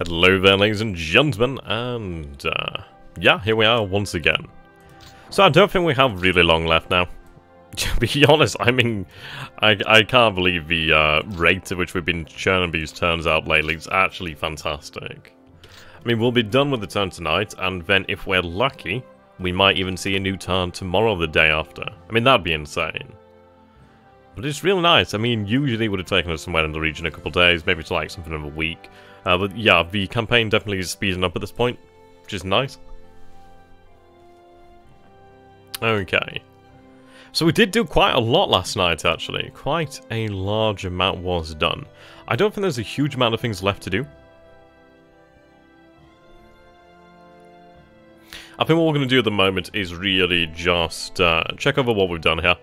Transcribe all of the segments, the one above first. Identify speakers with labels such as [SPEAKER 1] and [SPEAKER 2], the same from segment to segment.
[SPEAKER 1] Hello there, ladies and gentlemen, and yeah, here we are once again. So I don't think we have really long left now. To be honest, I mean, I can't believe the rate at which we've been churning these turns out lately. It's actually fantastic. I mean, we'll be done with the turn tonight, and then if we're lucky, we might even see a new turn tomorrow or the day after. I mean, that'd be insane. But it's really nice. I mean, usually it would have taken us somewhere in the region a couple of days, maybe to like something of a week. But yeah, the campaign definitely is speeding up at this point, which is nice. Okay. So we did do quite a lot last night, actually. Quite a large amount was done. I don't think there's a huge amount of things left to do. I think what we're going to do at the moment is really just check over what we've done here.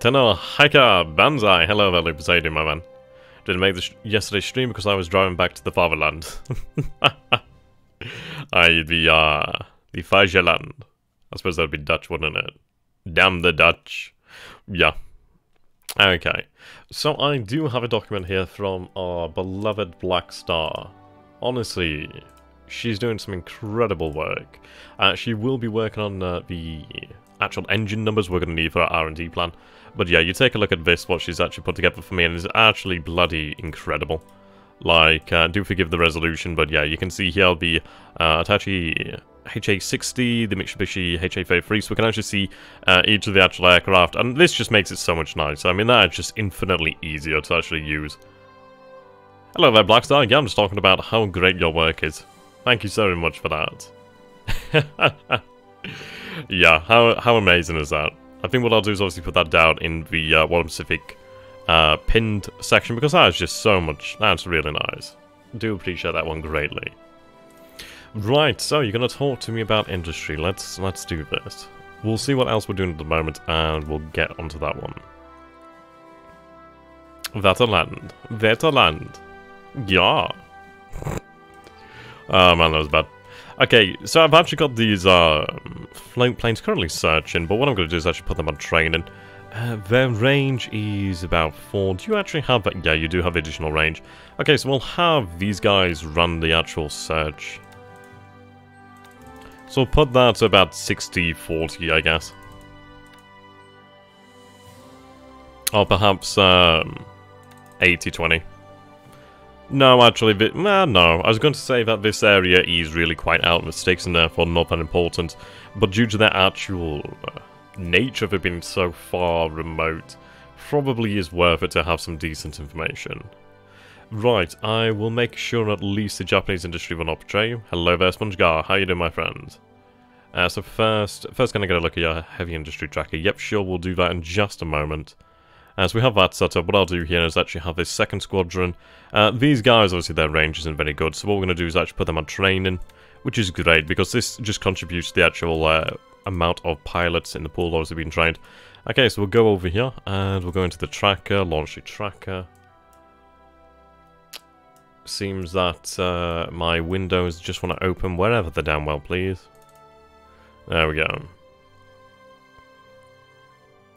[SPEAKER 1] Tenno Hiker Banzai, hello there, Lupus, how you doing, my man? Didn't make yesterday's stream because I was driving back to the fatherland. The Vageland. I suppose that'd be Dutch, wouldn't it? Damn the Dutch. Yeah. Okay. So I do have a document here from our beloved Black Star. Honestly, she's doing some incredible work. She will be working on the actual engine numbers we're going to need for our R&D plan. But yeah, you take a look at this, what she's actually put together for me, and it's actually bloody incredible. Like, do forgive the resolution, but yeah, you can see here the Hitachi HA60, the Mitsubishi HA33, so we can actually see each of the actual aircraft, and this just makes it so much nicer. I mean, that's just infinitely easier to actually use. Hello there, Blackstar. Yeah, I'm just talking about how great your work is. Thank you so very much for that. Yeah, how amazing is that? I think what I'll do is obviously put that down in the War Pacific pinned section, because that is just so much. That's really nice. I do appreciate that one greatly. Right, so you're going to talk to me about industry. Let's do this. We'll see what else we're doing at the moment, and we'll get onto that one. Vaterland. Vaterland. Yeah. Oh man, that was bad. Okay, so I've actually got these float planes currently searching, but what I'm going to do is actually put them on training. Their range is about 4. Do you actually have that? Yeah, you do have additional range. Okay, so we'll have these guys run the actual search. So we'll put that to about 60-40, I guess. Or perhaps 80-20. No, actually, no. I was going to say that this area is really quite out of the sticks and therefore not that important. But due to the actual nature of it being so far remote, probably is worth it to have some decent information. Right, I will make sure at least the Japanese industry will not betray you. Hello there, SpongeGar. How you doing, my friend? So first gonna get a look at your heavy industry tracker. Yep, sure, we'll do that in just a moment. So we have that set up. What I'll do here is actually have this second squadron. These guys, obviously their range isn't very good, so what we're going to do is actually put them on training, which is great, because this just contributes to the actual amount of pilots in the pool obviously being trained. Okay, so we'll go over here, and we'll go into the tracker, launch the tracker. Seems that my windows just want to open wherever they're damn well, please. There we go.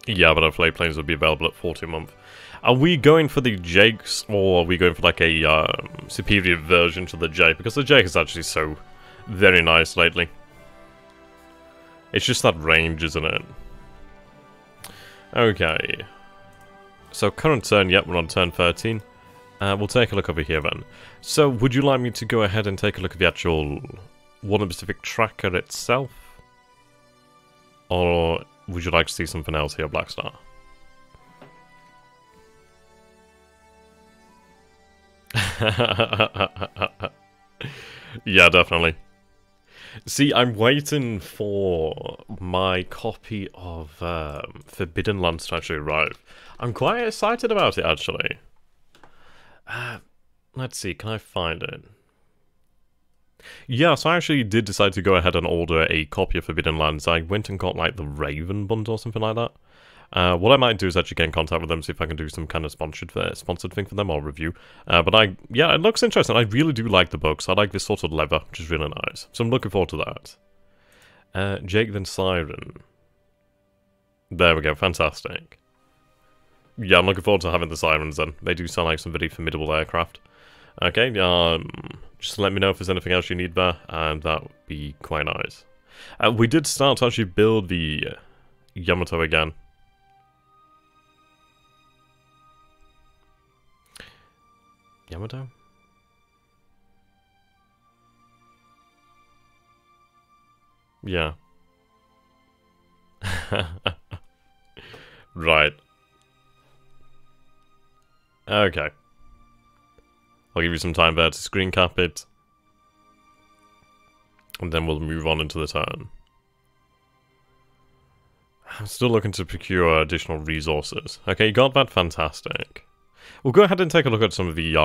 [SPEAKER 1] Yeah, but our flight planes will be available at 40 a month. Are we going for the Jakes, or are we going for like a superior version to the Jake? Because the Jake is actually so very nice lately. It's just that range, isn't it? Okay. So current turn, yep, we're on turn 13. We'll take a look over here then. So would you like me to go ahead and take a look at the actual War Pacific tracker itself? Or would you like to see something else here, Blackstar? Yeah, definitely. See, I'm waiting for my copy of Forbidden Lands to actually arrive. I'm quite excited about it, actually. Let's see, can I find it? Yeah, so I actually did decide to go ahead and order a copy of Forbidden Lands. I went and got, like, the Raven bundle or something like that. What I might do is actually get in contact with them, see if I can do some kind of sponsored thing for them, or review. But yeah, it looks interesting. I really do like the books. I like this sort of leather, which is really nice. So I'm looking forward to that. Jake then Siren. There we go, fantastic. Yeah, I'm looking forward to having the Sirens then. They do sound like some very formidable aircraft. Okay, Just let me know if there's anything else you need there, and that would be quite nice. We did start to actually build the Yamato again. Yamato? Yeah. Right. Okay. I'll give you some time there to screen cap it. And then we'll move on into the turn. I'm still looking to procure additional resources. Okay, you got that, fantastic. We'll go ahead and take a look at some of the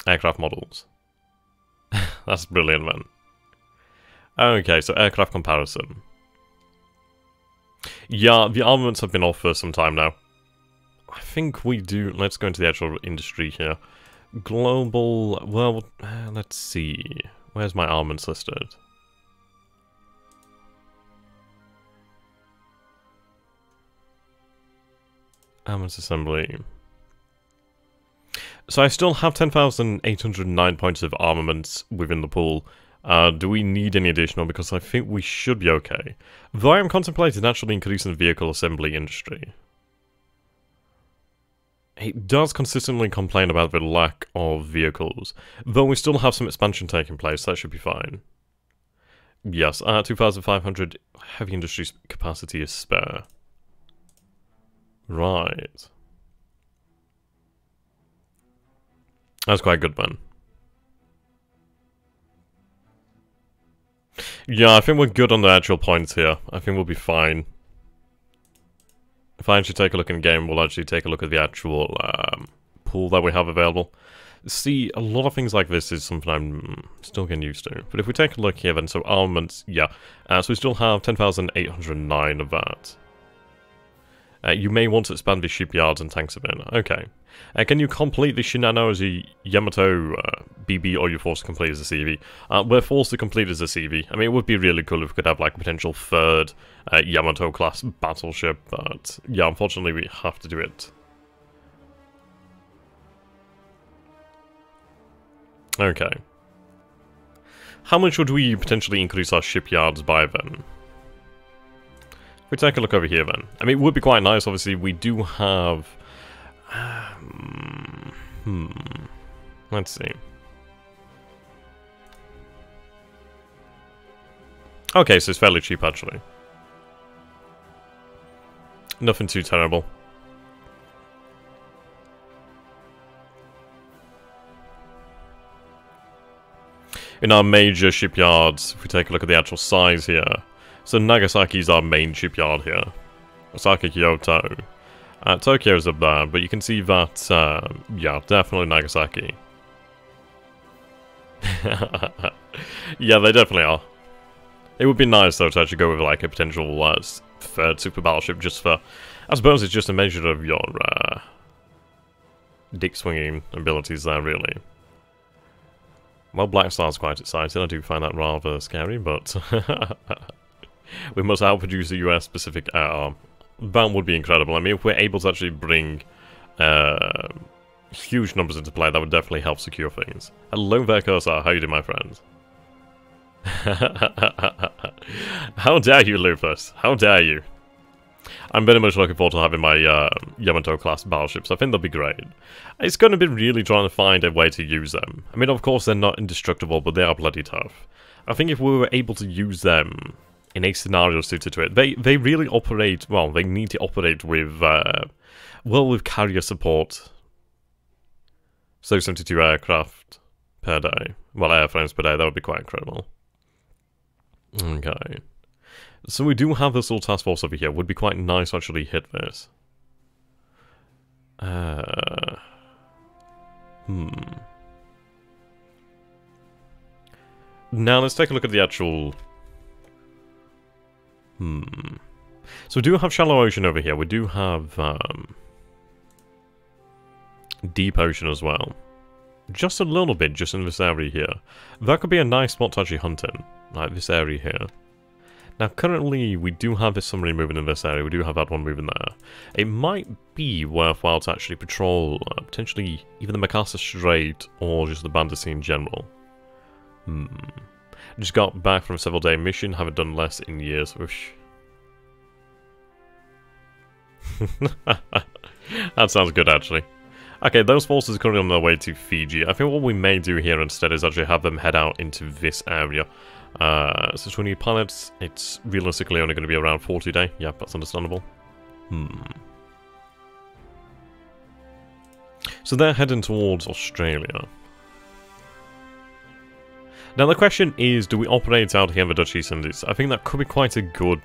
[SPEAKER 1] aircraft models. That's brilliant, man. Okay, so aircraft comparison. Yeah, the armaments have been off for some time now. I think we do... Let's go into the actual industry here. Global... Well, let's see. Where's my armaments listed? Armaments assembly. So I still have 10,809 points of armaments within the pool. Do we need any additional? Because I think we should be okay. Though I am contemplating actually increasing the vehicle assembly industry. It does consistently complain about the lack of vehicles, though we still have some expansion taking place, that should be fine. Yes, 2,500 heavy industry capacity is spare. Right. That's quite good, man. Yeah, I think we're good on the actual points here. I think we'll be fine. If I actually take a look in game, we'll actually take a look at the actual pool that we have available. See, a lot of things like this is something I'm still getting used to. But if we take a look here then, so armaments, yeah. So we still have 10,809 of that. You may want to expand the shipyards and tanks a bit. Okay. Can you complete the Shinano as a Yamato BB, or you're forced to complete as a CV? We're forced to complete as a CV. I mean, it would be really cool if we could have like a potential third Yamato class battleship, but yeah, unfortunately we have to do it. Okay. How much would we potentially increase our shipyards by then? If we take a look over here then. I mean, it would be quite nice, obviously. We do have... Let's see. Okay, so it's fairly cheap, actually. Nothing too terrible. In our major shipyards, if we take a look at the actual size here. So Nagasaki's our main shipyard here. Osaka, Kyoto. Tokyo's up there, but you can see that, yeah, definitely Nagasaki. Yeah, they definitely are. It would be nice, though, to actually go with, like, a potential third super battleship just for... I suppose it's just a measure of your, dick-swinging abilities there, really. Well, Black Star's quite exciting. I do find that rather scary, but... we must outproduce the US-specific air. That would be incredible. I mean, if we're able to actually bring huge numbers into play, that would definitely help secure things. Hello there, Cursor. How you doing, my friend? How dare you, Lupus? How dare you? I'm very much looking forward to having my Yamato-class battleships. I think they'll be great. It's going to be really trying to find a way to use them. I mean, of course, they're not indestructible, but they are bloody tough. I think if we were able to use them in a scenario suited to it, they really operate, well, they need to operate with, well, with carrier support. So 72 aircraft per day. Well, airframes per day, that would be quite incredible. Okay. So we do have this little task force over here. Would be quite nice to actually hit this. Now let's take a look at the actual... So we do have shallow ocean over here. We do have deep ocean as well. Just a little bit, just in this area here. That could be a nice spot to actually hunt in. Like this area here. Now currently we do have this submarine moving in this area. We do have that one moving there. It might be worthwhile to actually patrol potentially even the Macassar Strait or just the Bandar Sea in general. Just got back from a several-day mission, haven't done less in years. Whoosh. That sounds good, actually. Okay, those forces are currently on their way to Fiji. I think what we may do here instead is actually have them head out into this area. Since we need pilots, it's realistically only going to be around 40 a day. Yeah, that's understandable. So they're heading towards Australia. Now the question is, do we operate out here in the Dutch East Indies? I think that could be quite a good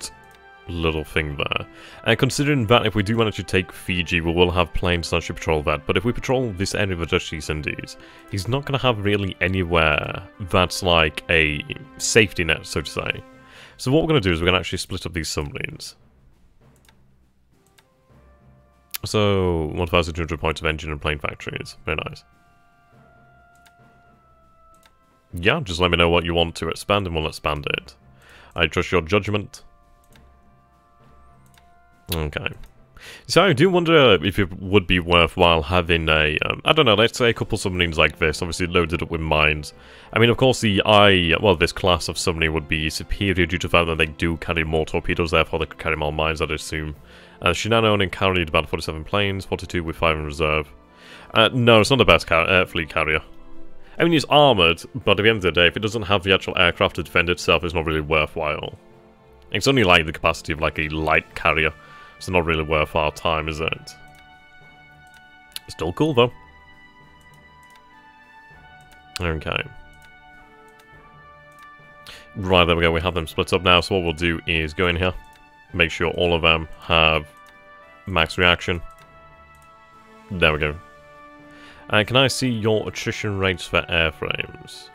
[SPEAKER 1] little thing there. And considering that if we do manage to take Fiji, we will have planes that should patrol that. But if we patrol this area of the Dutch East Indies, he's not going to have really anywhere that's like a safety net, so to say. So what we're going to do is we're going to actually split up these submarines. So 1,200 points of engine and plane factories. Very nice. Yeah, just let me know what you want to expand and we'll expand it. I trust your judgment. Okay. So I do wonder if it would be worthwhile having a, I don't know, let's say a couple submarines like this, obviously loaded up with mines. I mean, of course, this class of submarine would be superior due to the fact that they do carry more torpedoes, therefore they could carry more mines, I'd assume. Shinano only carried about 47 planes, 42 with 5 in reserve. No, it's not the best fleet carrier. I mean, it's armoured, but at the end of the day, if it doesn't have the actual aircraft to defend itself, it's not really worthwhile. It's only like the capacity of like a light carrier. It's not really worth our time, is it? Still cool, though. Okay. Right, there we go. We have them split up now. So what we'll do is go in here. Make sure all of them have max reaction. There we go. And can I see your attrition rates for airframes?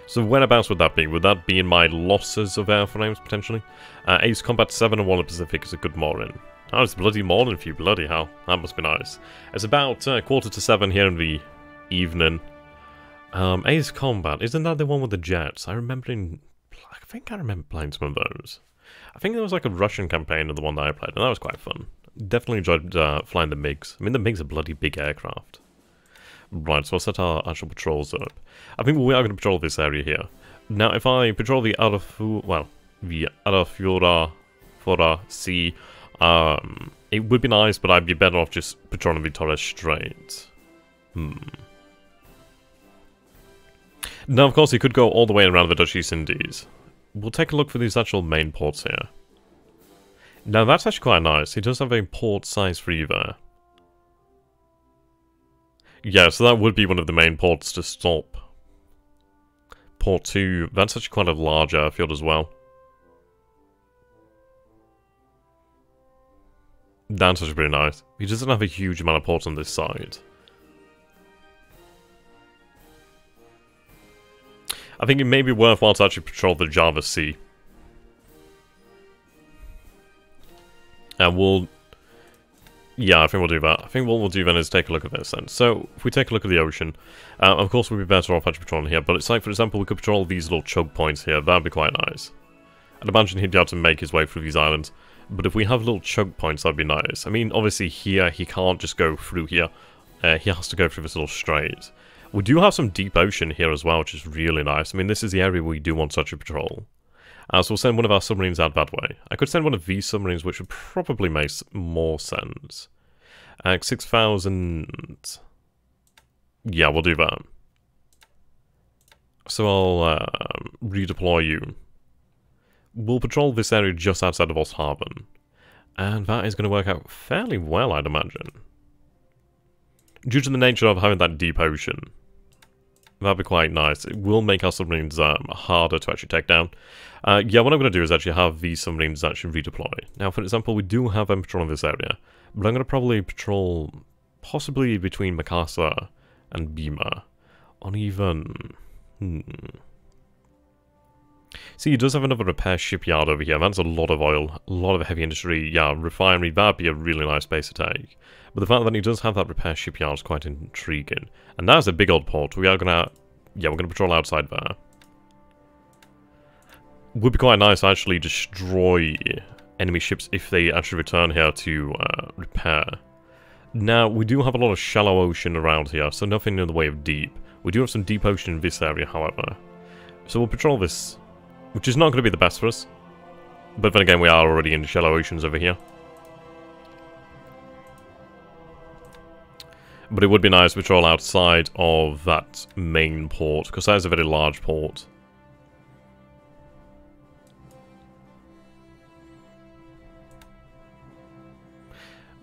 [SPEAKER 1] So whereabouts would that be? Would that be in my losses of airframes, potentially? Ace Combat 7 and 1 in the Pacific is a good morning. Oh, it's bloody morning for you, bloody hell. That must be nice. It's about 6:45 here in the evening. Ace Combat, isn't that the one with the jets? I think I remember playing some of those. I think there was like a Russian campaign of the one that I played, and that was quite fun. Definitely enjoyed flying the MiGs. I mean, the MiGs are bloody big aircraft. Right, so I'll set our actual patrols up. I think we are going to patrol this area here. Now, if I patrol the Arafura Sea, it would be nice, but I'd be better off just patrolling the Torres Strait. Now, of course, he could go all the way around the Dutch East Indies. We'll take a look for these actual main ports here. Now, that's actually quite nice. He does have a port size 3 there. Yeah, so that would be one of the main ports to stop. Port 2, that's actually quite a large airfield as well. That's actually pretty nice. He doesn't have a huge amount of ports on this side. I think it may be worthwhile to actually patrol the Java Sea. And we'll... Yeah, I think we'll do that. I think what we'll do then is take a look at this then. So, if we take a look at the ocean, of course we'd be better off actually patrolling here, but it's like, for example, we could patrol these little choke points here. That'd be quite nice. I'd imagine he'd be able to make his way through these islands, but if we have little choke points, that'd be nice. I mean, obviously here, he can't just go through here. He has to go through this little strait. We do have some deep ocean here as well, which is really nice. I mean, this is the area we do want such a patrol. So we'll send one of our submarines out that way. I could send one of these submarines, which would probably make more sense. 6,000... Yeah, we'll do that. So I'll redeploy you. We'll patrol this area just outside of Osthaven. And that is going to work out fairly well, I'd imagine. Due to the nature of having that deep ocean. That'd be quite nice. It will make our submarines harder to actually take down. Yeah, what I'm going to do is actually have these submarines actually redeploy. Now, for example, we do have them patrolling this area. But I'm going to probably patrol possibly between Makassar and Bima. On even... See, he does have another repair shipyard over here. That's a lot of oil, a lot of heavy industry. Yeah, refinery, that'd be a really nice base to take. But the fact that he does have that repair shipyard is quite intriguing. And that's a big old port. We are gonna... Yeah, we're gonna patrol outside there. Would be quite nice to actually destroy enemy ships if they actually return here to repair. Now, we do have a lot of shallow ocean around here, so nothing in the way of deep. We do have some deep ocean in this area, however. So we'll patrol this, which is not going to be the best for us. But then again, we are already in shallow oceans over here. But it would be nice to patrol outside of that main port, because that is a very large port.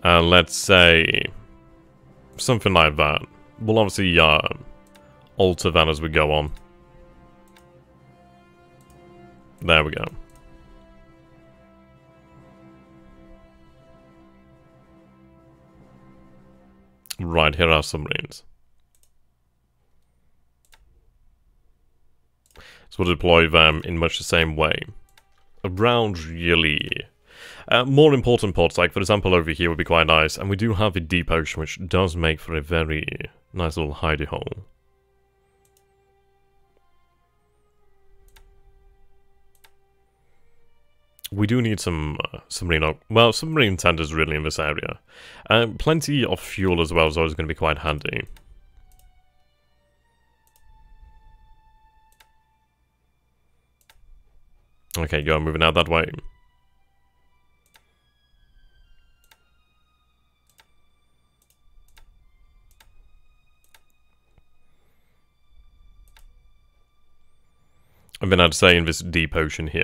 [SPEAKER 1] Let's say something like that. We'll obviously alter that as we go on. There we go. Right, here are submarines. So we'll deploy them in much the same way. Around really... more important ports, like for example over here would be quite nice. And we do have the deep ocean, which does make for a very nice little hidey hole. We do need some submarine... Well, submarine tenders really in this area. Plenty of fuel as well is always going to be quite handy. Okay, go moving out that way. And then I'd say in this deep ocean here.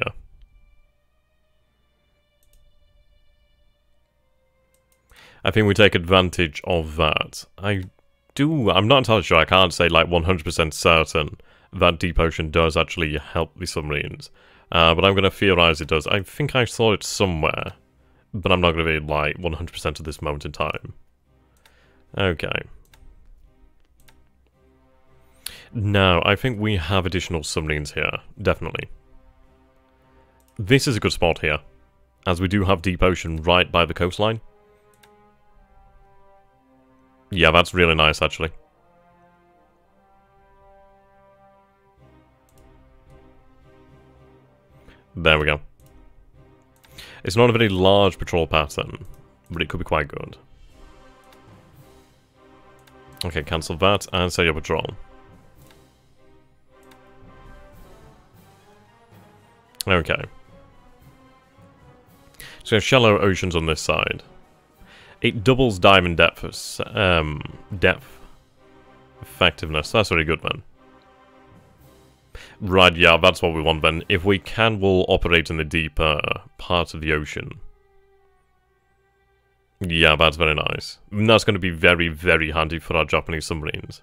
[SPEAKER 1] I think we take advantage of that. I'm not entirely sure, I can't say like 100% certain that deep ocean does actually help the submarines. But I'm going to theorize it does. I think I saw it somewhere, but I'm not going to be like 100% at this moment in time. Okay. Now, I think we have additional submarines here, definitely. This is a good spot here, as we do have deep ocean right by the coastline. Yeah, that's really nice, actually. There we go. It's not a very large patrol pattern, but it could be quite good. Okay, cancel that and set your patrol. Okay. So shallow oceans on this side. It doubles diamond depth effectiveness. That's very good, man. Right, yeah, that's what we want then. If we can, we'll operate in the deeper part of the ocean. Yeah, that's very nice. And that's going to be very, very handy for our Japanese submarines.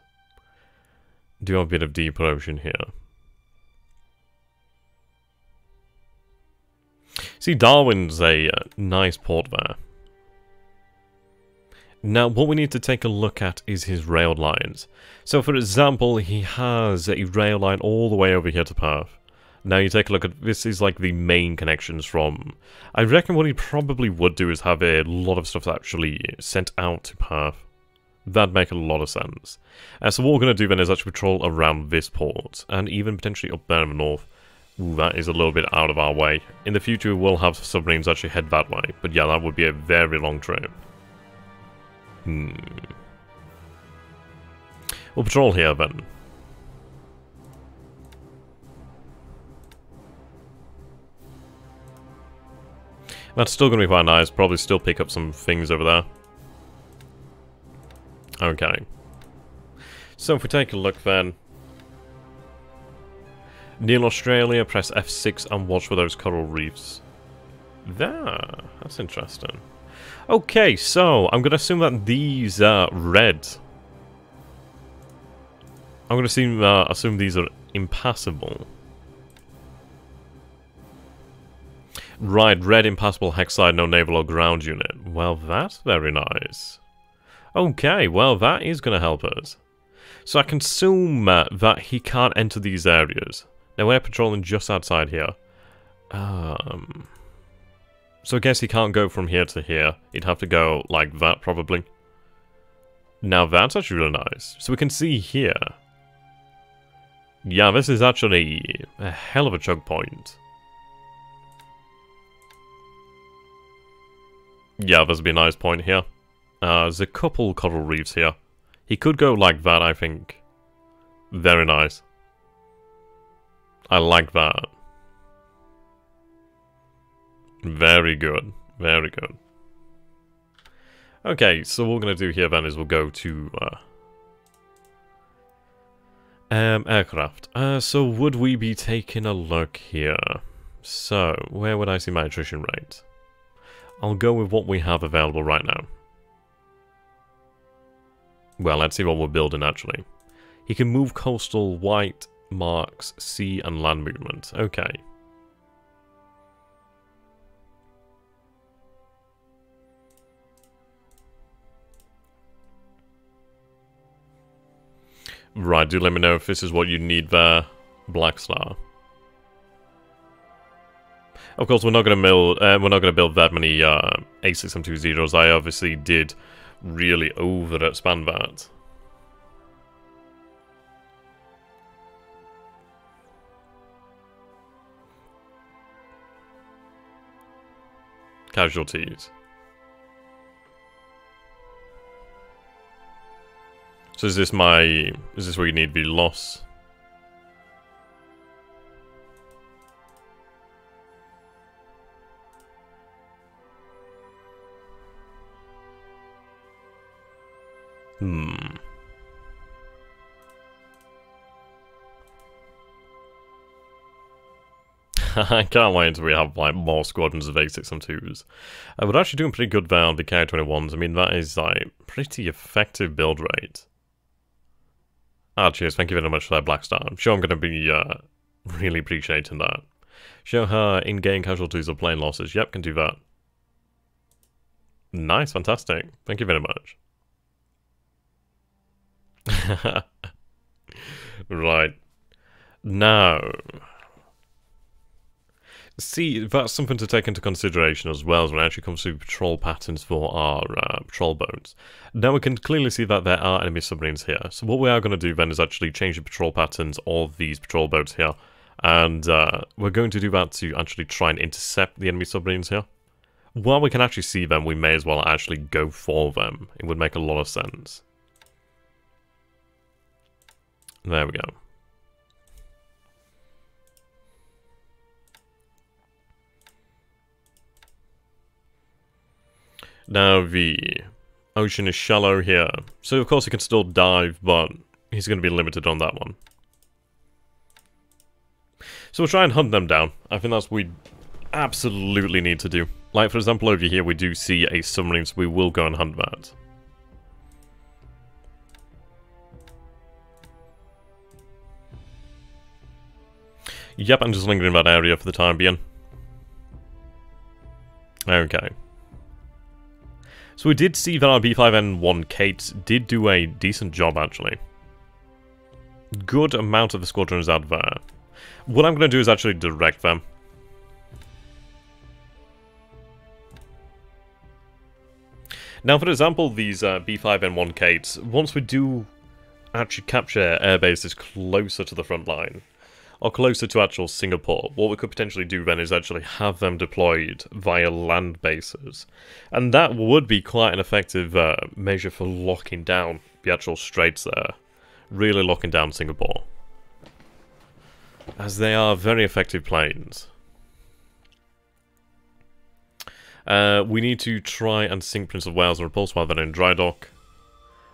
[SPEAKER 1] Do have a bit of deeper ocean here. See, Darwin's a nice port there. Now, what we need to take a look at is his rail lines. So, for example, he has a rail line all the way over here to Perth. Now, you take a look at, this is like the main connections from... I reckon what he probably would do is have a lot of stuff actually sent out to Perth. That'd make a lot of sense. So what we're going to do then is actually patrol around this port, and even potentially up there in the north. Ooh, that is a little bit out of our way. In the future, we'll have submarines actually head that way, but yeah, that would be a very long trip. We'll patrol here then. That's still going to be quite nice. Probably still pick up some things over there. Okay. So if we take a look then. Near Australia, press F6 and watch for those coral reefs. There. That's interesting. Okay, so I'm going to assume that these are red. I'm going to assume these are impassable. Right, red impassable hexide, no naval or ground unit. Well, that's very nice. Okay, well, that is going to help us. So I can assume that he can't enter these areas. Now, we're patrolling just outside here. So I guess he can't go from here to here. He'd have to go like that, probably. Now, that's actually really nice. So we can see here. Yeah, this is actually a hell of a choke point. Yeah, this would be a nice point here. There's a couple coral reefs here. He could go like that, I think. Very nice. I like that. Very good. Very good. Okay, so what we're going to do here then is we'll go to aircraft. So would we be taking a look here? So, where would I see my attrition rate? I'll go with what we have available right now. Well, let's see what we're building actually. He can move coastal, white, marks, sea and land movement. Okay. Right, do let me know if this is what you need there, Black Star. Of course, we're not going to build that many A6M20s. I obviously did really over-expand that. Casualties. So is this where you need the loss? I can't wait until we have like more squadrons of A6M2s. We're actually doing pretty good there on the K21s. I mean, that is like pretty effective build rate. Ah, cheers. Thank you very much for that, Black Star. I'm sure I'm going to be really appreciating that. Show her in-game casualties or plane losses. Yep, can do that. Nice, fantastic. Thank you very much. Right. Now, see, that's something to take into consideration as well when it actually comes to patrol patterns for our patrol boats. Now we can clearly see that there are enemy submarines here. So what we are going to do then is actually change the patrol patterns of these patrol boats here. And we're going to do that to actually try and intercept the enemy submarines here. While we can actually see them, we may as well actually go for them. It would make a lot of sense. There we go. Now the ocean is shallow here, so of course he can still dive, but he's going to be limited on that one. So we'll try and hunt them down. I think that's what we absolutely need to do. Like for example over here we do see a submarine, so we will go and hunt that. Yep, I'm just lingering in that area for the time being. Okay. So we did see that our B5N1 Kate did do a decent job, actually. Good amount of the squadron is out there. What I'm going to do is actually direct them. Now, for example, these B5N1 Kates, once we do actually capture air bases closer to the front line, or closer to actual Singapore, what we could potentially do then is actually have them deployed via land bases. And that would be quite an effective measure for locking down the actual straits there. Really locking down Singapore. As they are very effective planes. We need to try and sink Prince of Wales and repulse while they're in dry dock.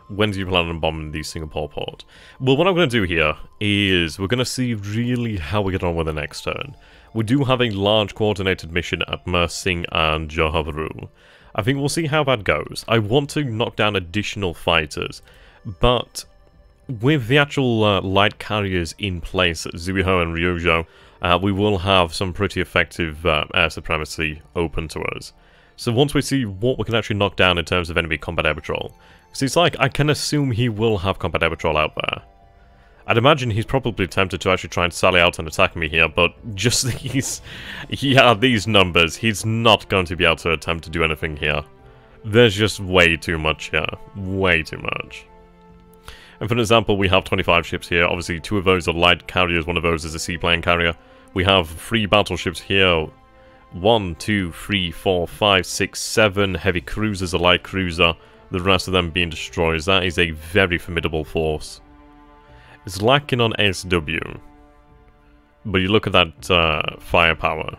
[SPEAKER 1] When do you plan on bombing the Singapore port? Well, what I'm going to do here is we're going to see really how we get on with the next turn. We do have a large coordinated mission at Mersing and Johor Bahru. I think we'll see how that goes. I want to knock down additional fighters, but with the actual light carriers in place at Zuiho and Ryujo, we will have some pretty effective air supremacy open to us. So once we see what we can actually knock down in terms of enemy combat air patrol, so it's like, I can assume he will have combat air patrol out there. I'd imagine he's probably tempted to actually try and sally out and attack me here, but just these numbers, he's not going to be able to attempt to do anything here. There's just way too much here. Way too much. And for example, we have 25 ships here. Obviously, 2 of those are light carriers, 1 of those is a seaplane carrier. We have 3 battleships here. 1, 2, 3, 4, 5, 6, 7 heavy cruisers, a light cruiser. The rest of them being destroyers. That is a very formidable force. It's lacking on SW. But you look at that firepower.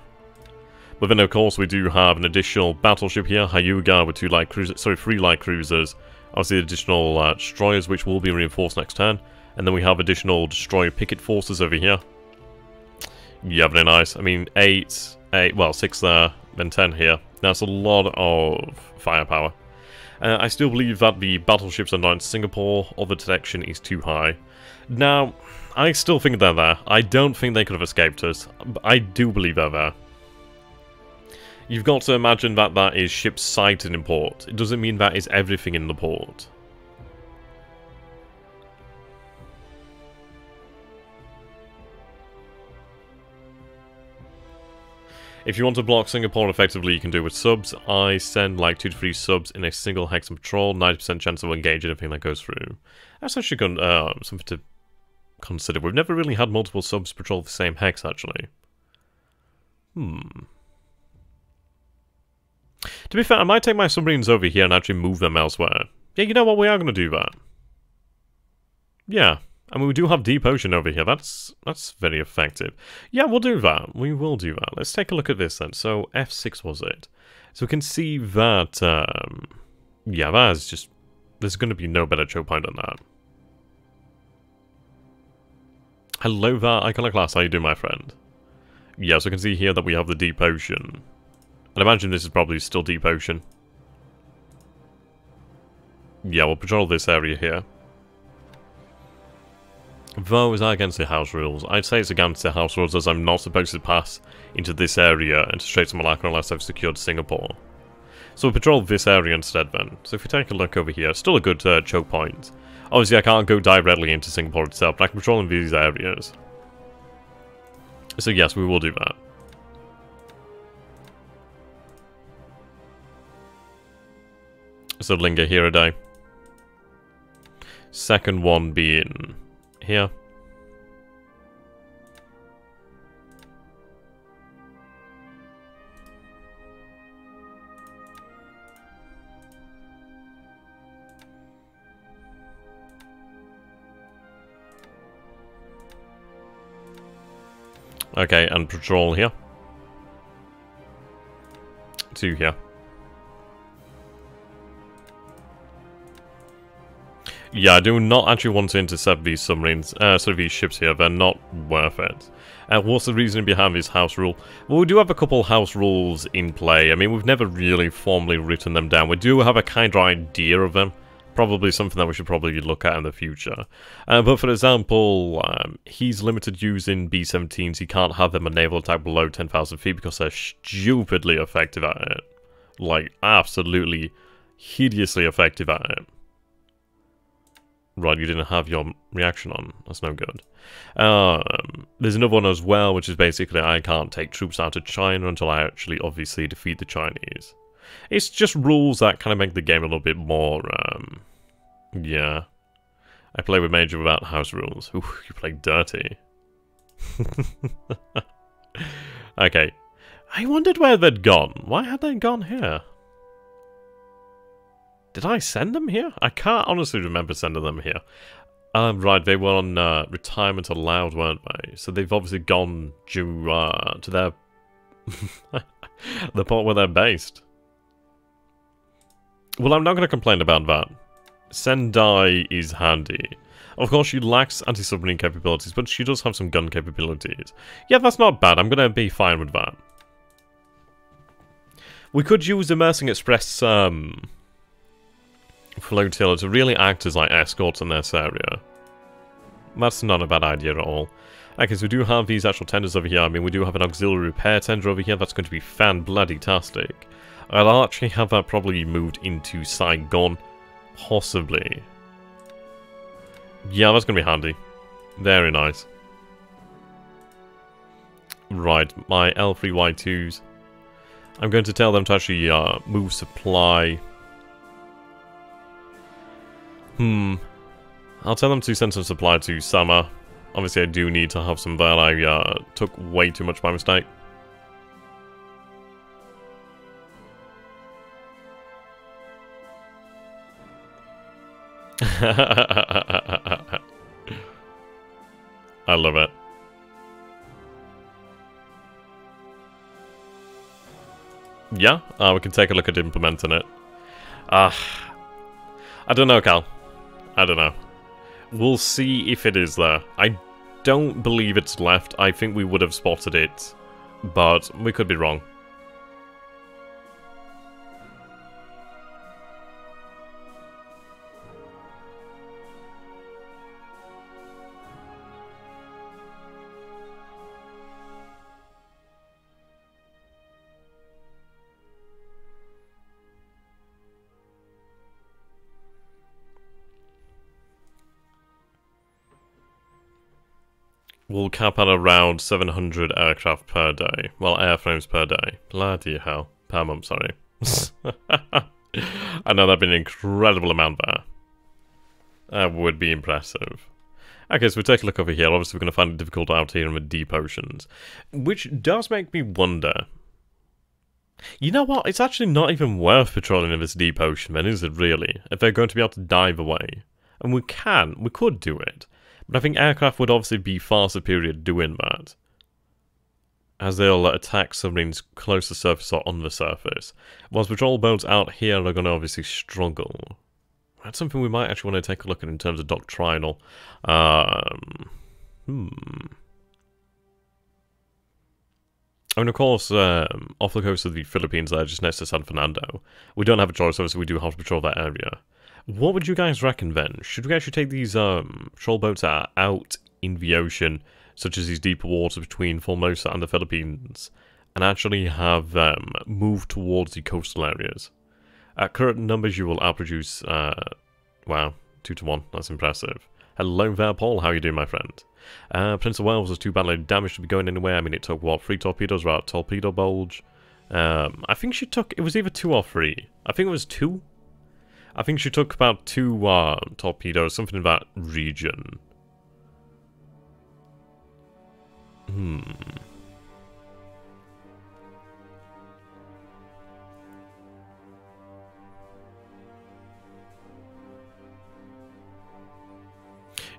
[SPEAKER 1] But then, of course, we do have an additional battleship here, Hyuga, with 3 light cruisers. Obviously, additional destroyers, which will be reinforced next turn. And then we have additional destroyer picket forces over here. Yeah, very nice. I mean, 6 there, then 10 here. That's a lot of firepower. I still believe that the battleships are not in Singapore, or the detection is too high. Now, I still think they're there. I don't think they could have escaped us, but I do believe they're there. You've got to imagine that that is ships sighted in port. It doesn't mean that is everything in the port. If you want to block Singapore effectively, you can do it with subs. I send like 2 to 3 subs in a single hex and patrol, 90% chance of engaging anything that goes through. That's actually something to consider. We've never really had multiple subs patrol the same hex, actually. To be fair, I might take my submarines over here and actually move them elsewhere. Yeah, you know what? We are going to do that. Yeah. I mean, we do have Deep Ocean over here. That's very effective. Yeah, we'll do that. We will do that. Let's take a look at this then. So, F6 was it? So we can see that, yeah, that is just... There's going to be no better choke point than that. Hello there, Iconoclast. How you doing, my friend? Yeah, so we can see here that we have the Deep Ocean. I'd imagine this is probably still Deep Ocean. Yeah, we'll patrol this area here. Though, is that against the house rules? I'd say it's against the house rules, as I'm not supposed to pass into this area into Straits of Malacca unless I've secured Singapore. So we'll patrol this area instead then. So if we take a look over here, still a good choke point. Obviously I can't go directly into Singapore itself, but I can patrol in these areas. So yes, we will do that. So linger here a day. Second one being... here. Okay, and patrol here. 2 here. Yeah, I do not actually want to intercept these submarines, these ships here. They're not worth it. What's the reason behind this house rule? Well, we do have a couple house rules in play. I mean, we've never really formally written them down. We do have a kind of idea of them. Probably something that we should probably look at in the future. But for example, he's limited using B-17s. He can't have them a naval attack below 10,000 feet because they're stupidly effective at it. Like, absolutely hideously effective at it. Right, you didn't have your reaction on. That's no good. There's another one as well, which is basically I can't take troops out of China until I actually obviously defeat the Chinese. It's just rules that kind of make the game a little bit more, yeah. I play with Major without house rules. Ooh, you play dirty. Okay. I wondered where they'd gone. Why had they gone here? Did I send them here? I can't honestly remember sending them here. Right, they were on retirement allowed, weren't they? So they've obviously gone due to their... the port where they're based. Well, I'm not going to complain about that. Sendai is handy. Of course, she lacks anti-submarine capabilities, but she does have some gun capabilities. Yeah, that's not bad. I'm going to be fine with that. We could use the Mersing Express flotilla to really act as like escorts in this area. That's not a bad idea at all. Okay, so we do have these actual tenders over here. I mean, we do have an auxiliary repair tender over here. That's going to be fan-bloody-tastic. I'll actually have that probably moved into Saigon. Possibly. Yeah, that's going to be handy. Very nice. Right, my L3Y2s. I'm going to tell them to actually move supply. I'll tell them to send some supply to Sama. Obviously, I do need to have some there. I took way too much by mistake. I love it. Yeah, we can take a look at implementing it. I don't know, Cal. I don't know. We'll see if it is there. I don't believe it's left. I think we would have spotted it, but we could be wrong. We'll cap at around 700 aircraft per day. Well, airframes per day. Bloody hell. Per month, sorry. I know that'd be an incredible amount there. That would be impressive. Okay, so we take a look over here. Obviously, we're going to find it difficult out here in the deep oceans. Which does make me wonder. You know what? It's actually not even worth patrolling in this deep ocean, then, is it really? If they're going to be able to dive away. And we could do it. But I think aircraft would obviously be far superior at doing that, as they'll attack submarines close to the surface or on the surface. Whilst patrol boats out here are going to obviously struggle. That's something we might actually want to take a look at in terms of doctrinal. I mean, of course, off the coast of the Philippines there, just next to San Fernando, we don't have a choice, obviously we do have to patrol that area. What would you guys reckon then? Should we actually take these patrol boats that are out in the ocean, such as these deeper waters between Formosa and the Philippines, and actually have them move towards the coastal areas? At current numbers, you will outproduce, wow, 2-to-1, that's impressive. Hello there, Paul, how you doing, my friend? Prince of Wales was too badly damaged to be going anywhere. I mean, it took, what, 3 torpedoes, right? Torpedo bulge. I think she took, it was either 2 or 3. I think it was 2. I think she took about 2 torpedoes, something in that region.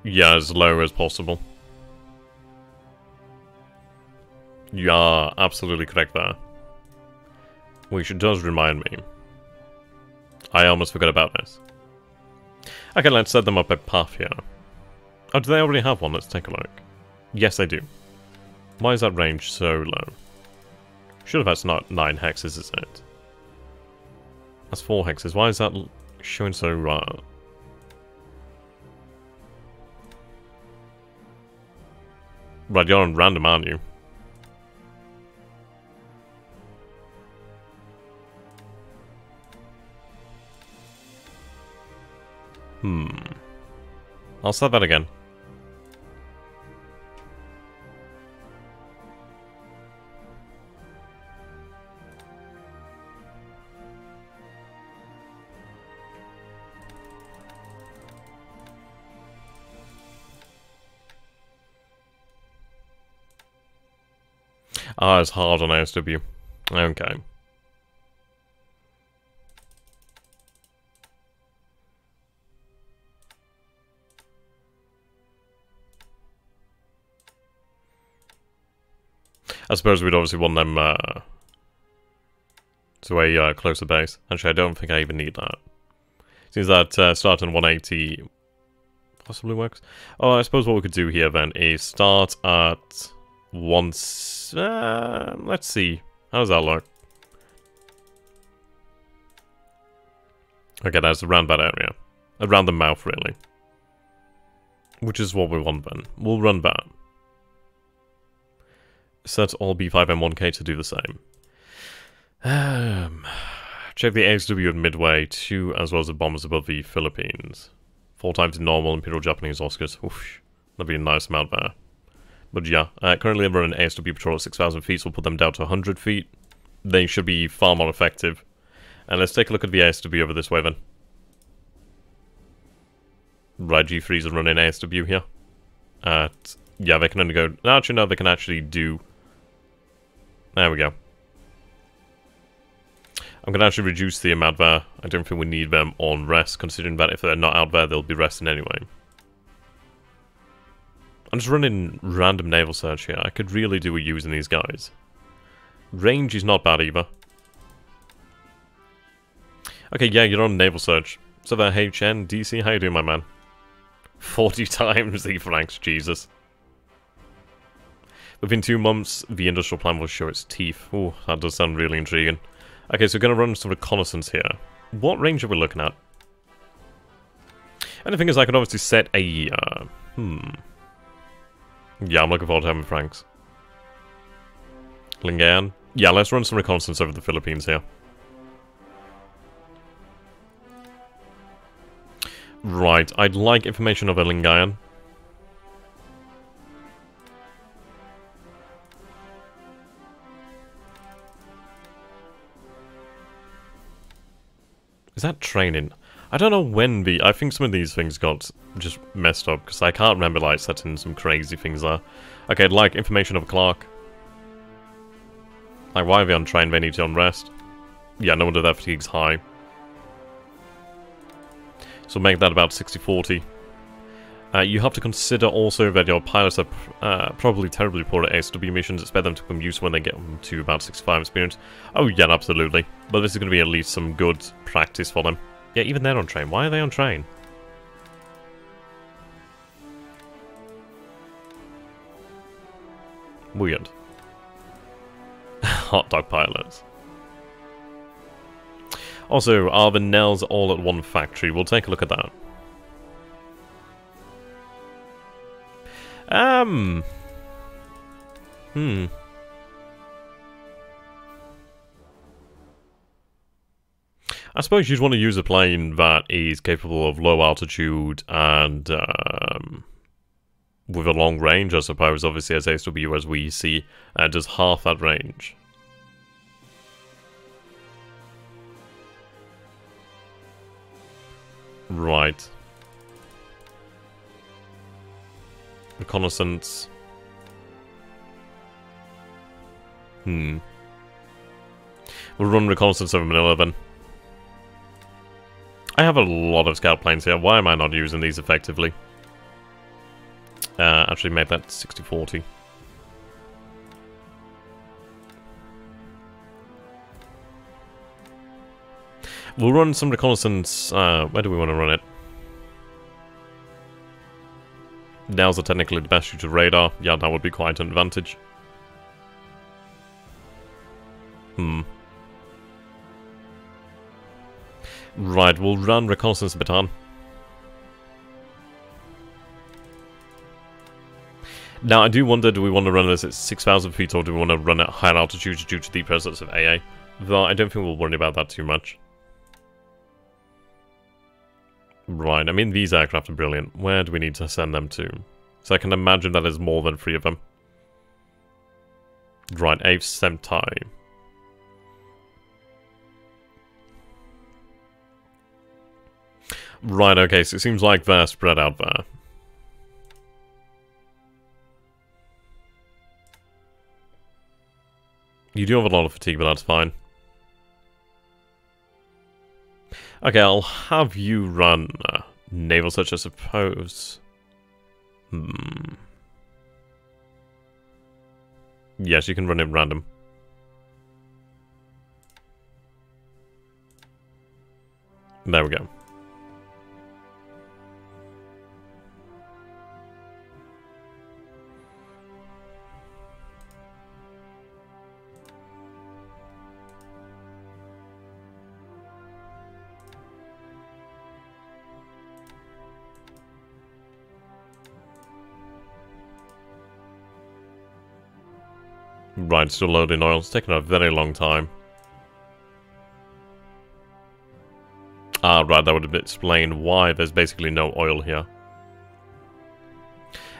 [SPEAKER 1] Yeah, as low as possible. You are absolutely correct there. Which does remind me. I almost forgot about this. Okay, let's set them up a path here. Oh, do they already have one? Let's take a look. Yes, they do. Why is that range so low? Should have had not 9 hexes, is it? That's 4 hexes. Why is that showing so... Right, you're on random, aren't you? I'll set that again. Ah, it's hard on ASW. Okay. I suppose we'd obviously want them to a closer base. Actually, I don't think I even need that. Seems that starting 180 possibly works. Oh, I suppose what we could do here then is start at once. Let's see. How does that look? Okay, that's around that area. Around the mouth, really. Which is what we want then. We'll run that. Set all B5M1K to do the same. Check the ASW at Midway, 2 as well as the bombers above the Philippines. 4 times the normal Imperial Japanese Oscars. Oof, that'd be a nice amount there. But yeah, currently I'm running ASW patrol at 6,000 feet, so we'll put them down to 100 feet. They should be far more effective. And let's take a look at the ASW over this way then. Right, G3s are running ASW here. Yeah, they can only go... Actually, no, they can actually do... There we go. I'm going to actually reduce the amount there. I don't think we need them on rest, considering that if they're not out there, they'll be resting anyway. I'm just running random naval search here. I could really do with using these guys. Range is not bad either. Okay, yeah, you're on naval search. So there, HNDC, how you doing, my man? 40 times the francs, Jesus. Within 2 months, the industrial plan will show its teeth. Ooh, that does sound really intriguing. Okay, so we're going to run some reconnaissance here. What range are we looking at? And the thing is, I could obviously set a... Yeah, I'm looking forward to having francs. Lingayen? Yeah, let's run some reconnaissance over the Philippines here. Right, I'd like information over Lingayen. Is that training? I don't know when the... I think some of these things got just messed up, because I can't remember, like, setting some crazy things there. Okay, I'd like information of Clark. Like, why are they on train? They need to unrest. Yeah, no wonder their fatigue's high. So make that about 60-40. You have to consider also that your pilots are probably terribly poor at ASW missions. Expect them to become useful when they get to about 65 experience. Oh yeah, absolutely. But this is going to be at least some good practice for them. Yeah, even they're on train. Why are they on train? Weird. Hot dog pilots. Also, are the Nels all at one factory? We'll take a look at that. I suppose you'd want to use a plane that is capable of low altitude and with a long range, I suppose. Obviously, as ASW, as we see, does half that range. Right. Reconnaissance. We'll run reconnaissance over Manila then. I have a lot of scout planes here. Why am I not using these effectively? Actually make that 60-40. We'll run some reconnaissance. Where do we want to run it? Now's technically the best use of radar. Yeah, that would be quite an advantage. Right, we'll run reconnaissance baton. Now, I do wonder, do we want to run this at 6,000 feet or do we want to run at higher altitudes due to the presence of AA? Though I don't think we'll worry about that too much. Right, I mean, these aircraft are brilliant. Where do we need to send them to? So I can imagine that there's more than 3 of them. Right, Ave Sentai. Right, okay, so it seems like they're spread out there. You do have a lot of fatigue, but that's fine. Okay, I'll have you run naval search, I suppose. Yes, you can run it random. There we go. Right, still loading oil. It's taking a very long time. Ah, right, that would explain why there's basically no oil here.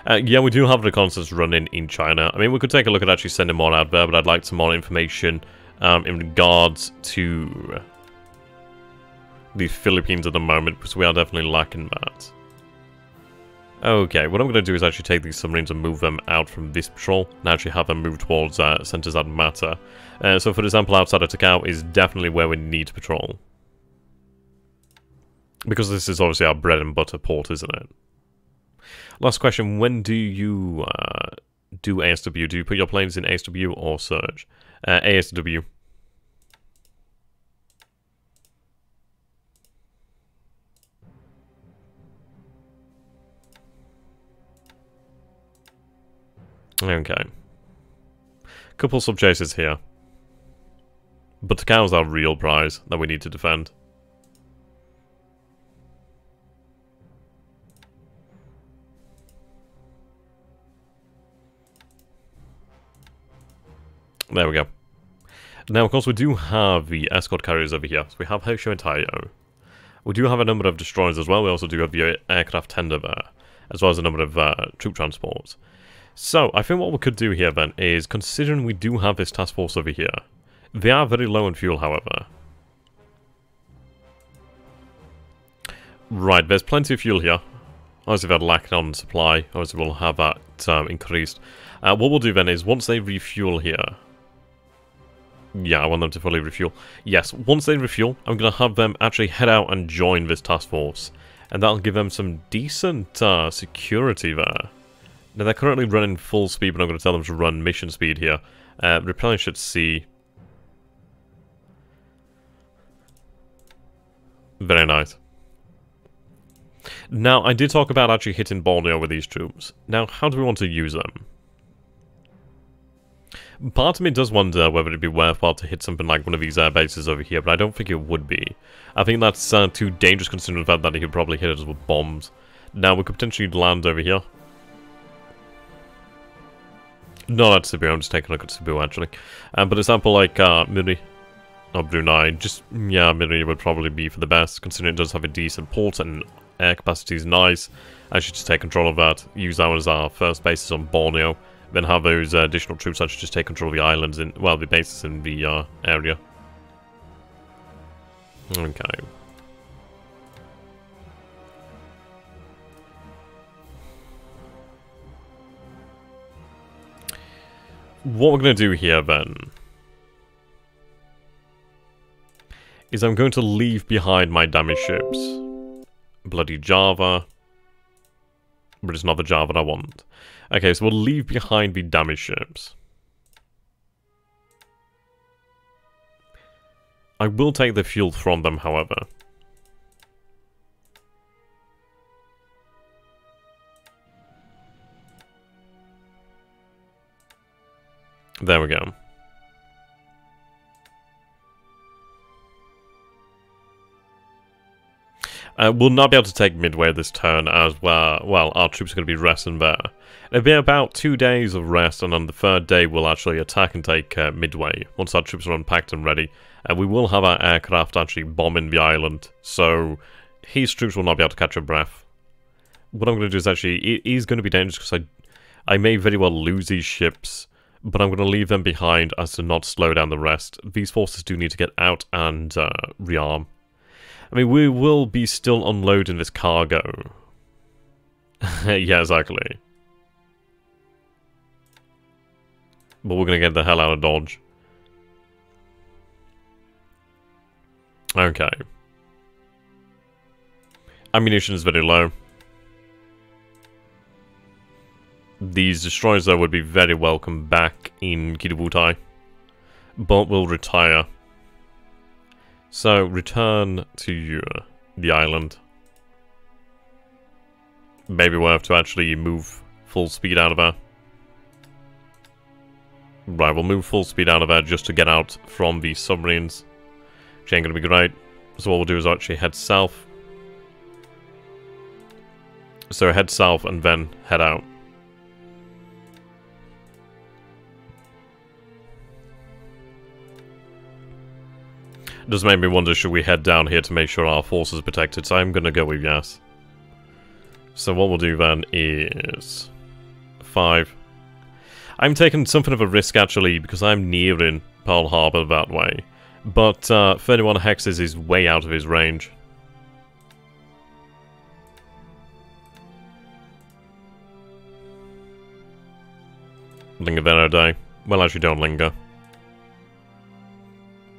[SPEAKER 1] Yeah, we do have reconnaissance running in China. I mean, we could take a look at actually sending more out there, but I'd like some more information in regards to the Philippines at the moment, because we are definitely lacking that. Okay, what I'm going to do is actually take these submarines and move them out from this patrol, and actually have them move towards centers that matter. So, for example, outside of Takao is definitely where we need to patrol. Because this is obviously our bread and butter port, isn't it? Last question, when do you do ASW? Do you put your planes in ASW or surge? ASW. Okay. Couple sub-chases here. But the cow's our real prize that we need to defend. There we go. Now, of course, we do have the escort carriers over here. So we have Hosho and Taiyo. We do have a number of destroyers as well. We also do have the aircraft tender there, as well as a number of troop transports. So, I think what we could do here then is, considering we do have this task force over here, they are very low on fuel, however. Right, there's plenty of fuel here. Obviously, they're lacking on supply. Obviously, we'll have that increased. What we'll do then is, once they refuel here... Yeah, I want them to fully refuel. Yes, once they refuel, I'm going to have them actually head out and join this task force. And that'll give them some decent security there. Now, they're currently running full speed, but I'm going to tell them to run mission speed here. Replenish at sea. Very nice. Now, I did talk about actually hitting Borneo with these troops. Now, how do we want to use them? Part of me does wonder whether it'd be worthwhile to hit something like one of these air bases over here, but I don't think it would be. I think that's too dangerous considering the fact that he could probably hit us with bombs. Now, we could potentially land over here. Not at Cebu, I'm just taking a look at Cebu actually. But example like Midway or Brunei, just, yeah, Midway would probably be for the best, considering it does have a decent port and air capacity is nice. I should just take control of that, use that as our first bases on Borneo, then have those additional troops actually just take control of the islands, in, well, the bases in the area. Okay. What we're going to do here, then, is I'm going to leave behind my damaged ships. Bloody Java. But it's not the Java that I want. Okay, so we'll leave behind the damaged ships. I will take the fuel from them, however. There we go. We'll not be able to take Midway this turn as well, our troops are going to be resting there. It'll be about 2 days of rest, and on the third day we'll actually attack and take Midway, once our troops are unpacked and ready. And we will have our aircraft actually bombing the island, so his troops will not be able to catch a breath. What I'm going to do is actually, it is going to be dangerous because I may very well lose these ships, but I'm going to leave them behind as to not slow down the rest. These forces do need to get out and rearm. I mean, we will be still unloading this cargo. Yeah, exactly. But we're going to get the hell out of Dodge. Okay. Ammunition is very low. These destroyers, though, would be very welcome back in Kidabutai. But will retire. So, return to the island. Maybe we'll have to actually move full speed out of there. Right, we'll move full speed out of there just to get out from the submarines. Which ain't gonna be great. So what we'll do is actually head south. So head south and then head out. It does make me wonder, should we head down here to make sure our force is protected? So I'm gonna go with yes. So what we'll do then is 5. I'm taking something of a risk actually because I'm nearing Pearl Harbor that way. But 31 hexes is way out of his range. Linger there a day. Well, actually don't linger.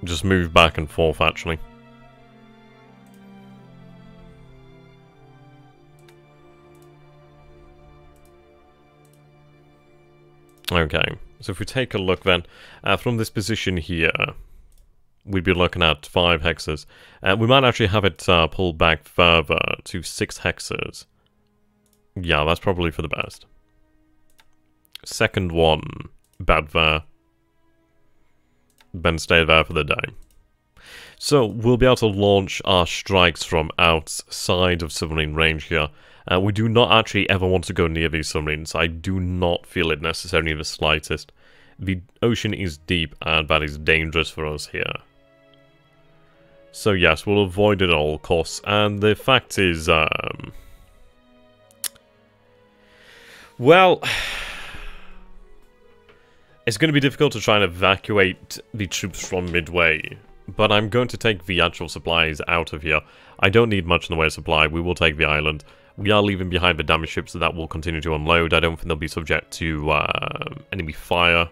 [SPEAKER 1] Just move back and forth, actually. Okay, so if we take a look then, from this position here, we'd be looking at 5 hexes. We might actually have it pulled back further to 6 hexes. Yeah, that's probably for the best. Second one, bad there. Ben stay there for the day. So we'll be able to launch our strikes from outside of submarine range here. We do not actually ever want to go near these submarines. I do not feel it necessary in the slightest. The ocean is deep and that is dangerous for us here. So yes, we'll avoid it at all costs. And the fact is, well, it's going to be difficult to try and evacuate the troops from Midway, but I'm going to take the actual supplies out of here. I don't need much in the way of supply. We will take the island. We are leaving behind the damaged ships that will continue to unload. I don't think they'll be subject to enemy fire,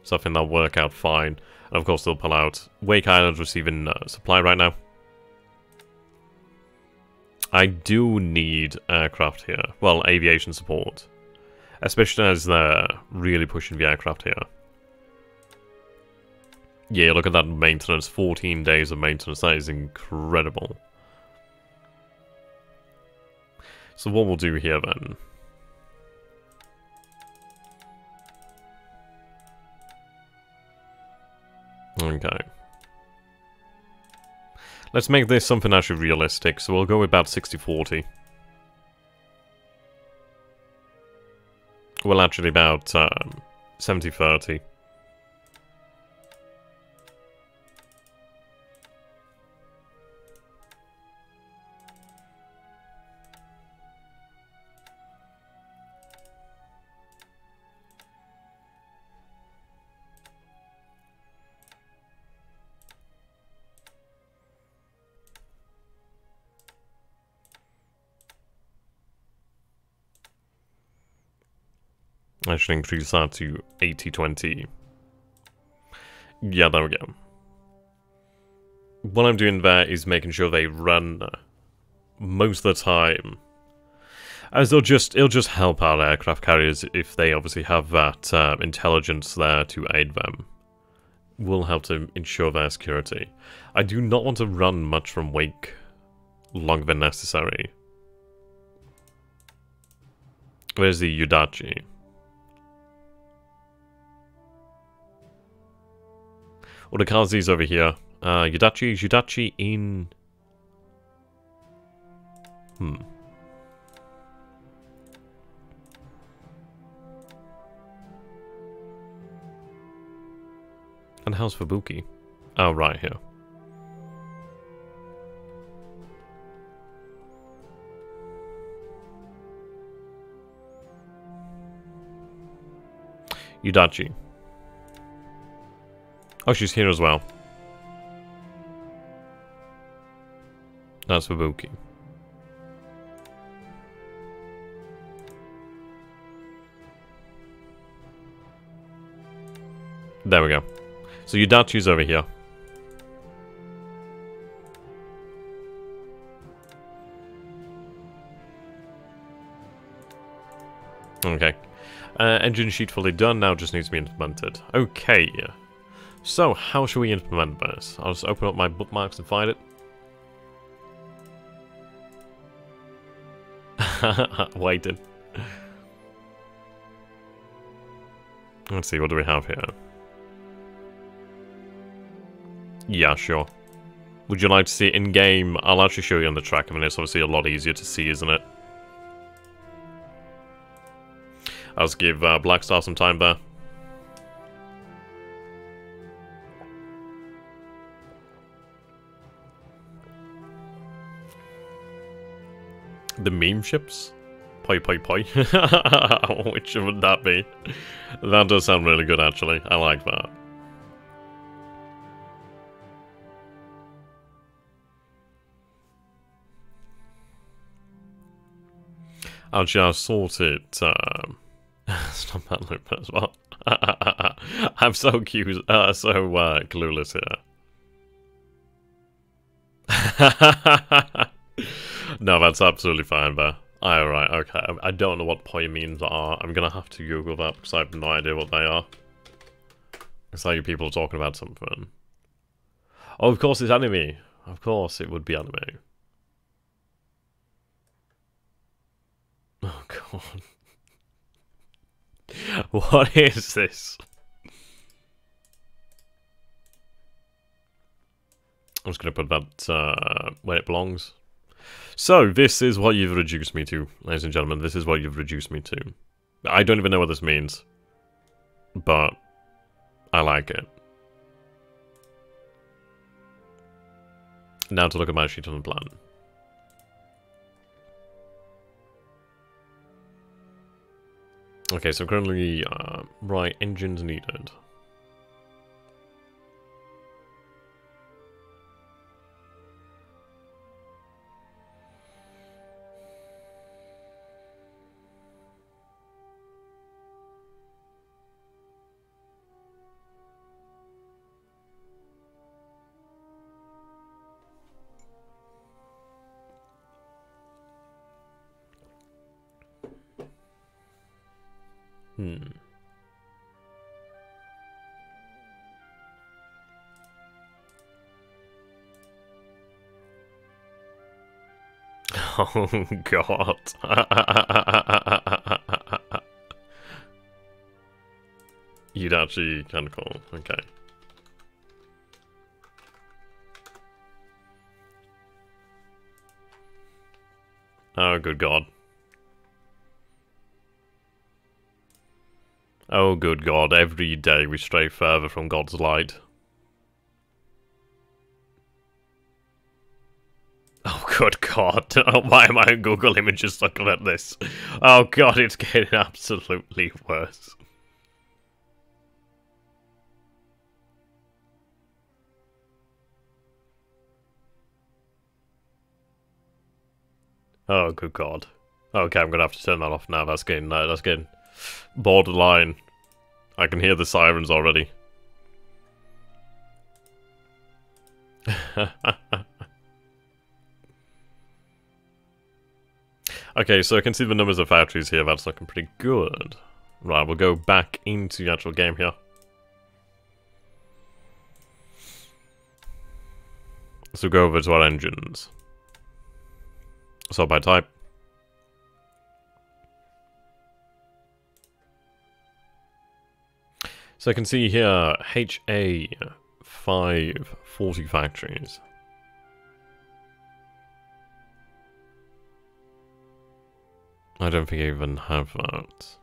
[SPEAKER 1] so I think they'll work out fine. And of course they'll pull out. Wake Island's receiving supply right now. I do need aircraft here. Well, aviation support. Especially as they're really pushing the aircraft here. Yeah, look at that maintenance. 14 days of maintenance. That is incredible. So what we'll do here then. Okay. Let's make this something actually realistic. So we'll go with about 60-40. Well, actually about 70-30. I should increase that to 80-20. Yeah, there we go. What I'm doing there is making sure they run most of the time. As it'll just help our aircraft carriers if they obviously have that intelligence there to aid them. Will help to ensure their security. I do not want to run much from Wake longer than necessary. Where's the Yudachi? Well, the Kazi's over here. Yudachi in... And how's Fubuki? Oh, right here. Yudachi. Oh, she's here as well. That's Fubuki. There we go. So Yudachi's over here. Okay. Engine sheet fully done, now just needs to be implemented. Okay. So, how should we implement this? I'll just open up my bookmarks and find it. Waiting. Let's see, what do we have here? Yeah, sure. Would you like to see it in-game? I'll actually show you on the track. I mean, it's obviously a lot easier to see, isn't it? I'll just give Black Star some time there. The meme ships? Poi poi poi. Which would that be? That does sound really good, actually. I like that. Actually, I'll sort it. Stop that loop as well. I'm so cute, so clueless here. No, that's absolutely fine, there. Alright, okay. I don't know what poi memes are. I'm gonna have to Google that because I have no idea what they are. It's like people are talking about something. Oh, of course it's anime. Of course it would be anime. Oh, God. What is this? I'm just going to put that where it belongs. So, this is what you've reduced me to, ladies and gentlemen. This is what you've reduced me to. I don't even know what this means. But I like it. Now to look at my sheet on the plan. Okay, so currently, right, engines needed. Oh, God. You'd actually kind of cool. Okay. Oh, good God. Oh, good God. Every day we stray further from God's light. Oh, good God. Why am I on Google Images looking at this? Oh, God, it's getting absolutely worse. Oh, good God. Okay, I'm gonna have to turn that off now. That's getting borderline. I can hear the sirens already. Okay, so I can see the numbers of factories here. That's looking pretty good. Right, we'll go back into the actual game here. So go over to our engines. Sort by type. So I can see here HA 540 factories. I don't think I even have that.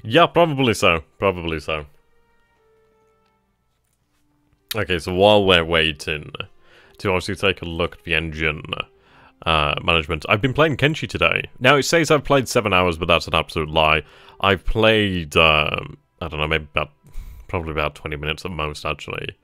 [SPEAKER 1] Yeah, probably so. Probably so. Okay, so while we're waiting to obviously take a look at the engine management, I've been playing Kenshi today. Now, it says I've played 7 hours, but that's an absolute lie. I've played, I don't know, maybe probably about 20 minutes at most, actually.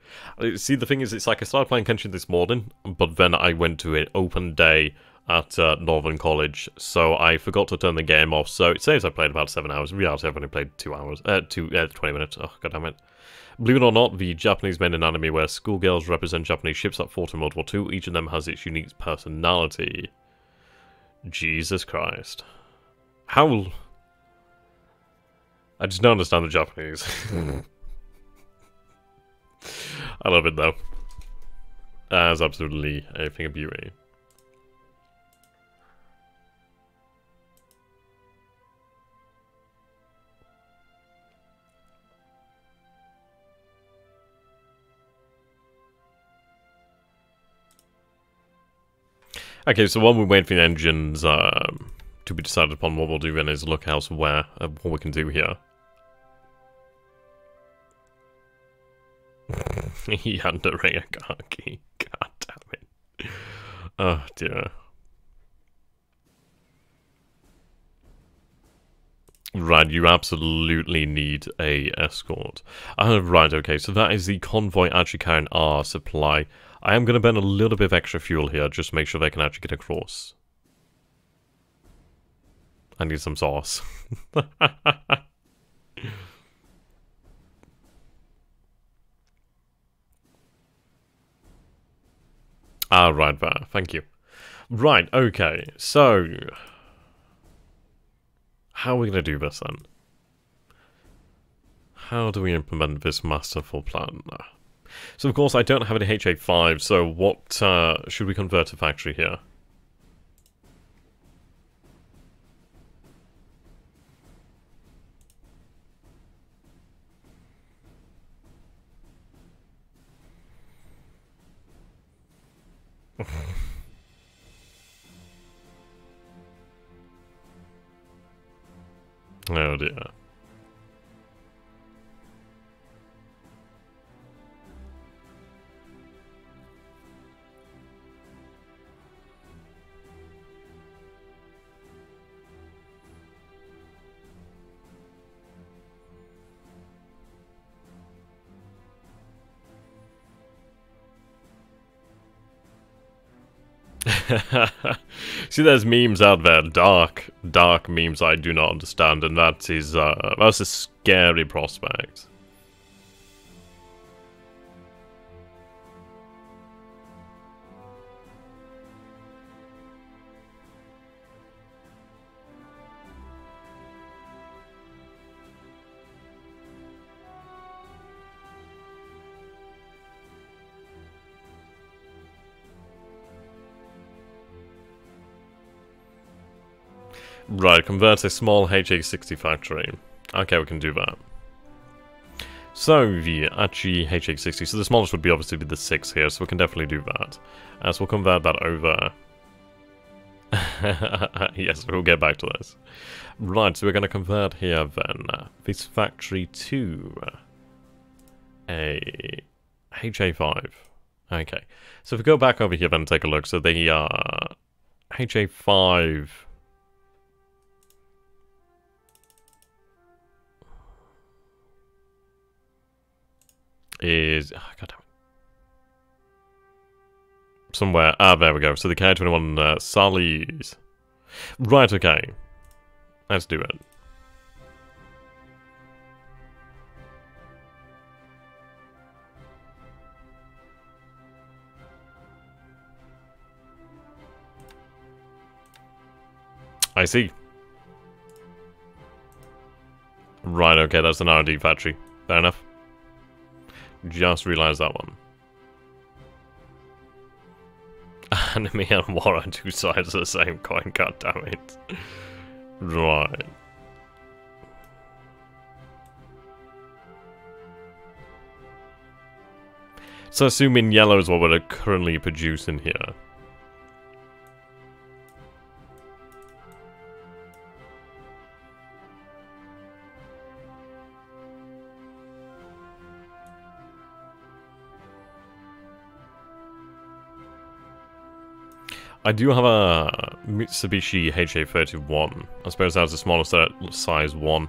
[SPEAKER 1] See, the thing is, it's like I started playing Kenshi this morning, but then I went to an open day at Northern College, so I forgot to turn the game off. So it says I played about 7 hours. In reality, I've only played 2 hours, 20 minutes. Oh, goddammit. Believe it or not, the Japanese made an anime where schoolgirls represent Japanese ships that fought in World War II. Each of them has its unique personality. Jesus Christ. How... I just don't understand the Japanese. I love it, though. That's absolutely a thing of beauty. Okay, so while we wait for the engines to be decided upon, what we'll do then is look elsewhere at what we can do here. Yandere Akaki. God damn it. Oh dear. Right, you absolutely need a escort. Right, okay, so that is the convoy actually carrying our supply. I am going to burn a little bit of extra fuel here, just to make sure they can actually get across. I need some sauce. right there. Thank you. Right, okay. So, how are we going to do this then? How do we implement this masterful plan? So, of course, I don't have any HA5, so what should we convert to factory here? Oh dear. See, there's memes out there, dark memes I do not understand, and that is, that's a scary prospect. Right, convert a small HA60 factory. Okay, we can do that. So, the actually HA60, so the smallest would be obviously be the 6 here, so we can definitely do that. So we'll convert that over. Yes, we'll get back to this. Right, so we're going to convert here then, this factory to a HA5. Okay, so if we go back over here then and take a look, so the HA5... is... Oh, God damn it. Somewhere... Ah, there we go. So the K-21 Sally's... Right, okay. Let's do it. I see. Right, okay, that's an R&D factory. Fair enough. Just realised that one. Enemy and war on two sides of the same coin, god damn it. Right. So assuming yellow is what we're currently producing here. I do have a Mitsubishi HA31. I suppose that's the smallest size one.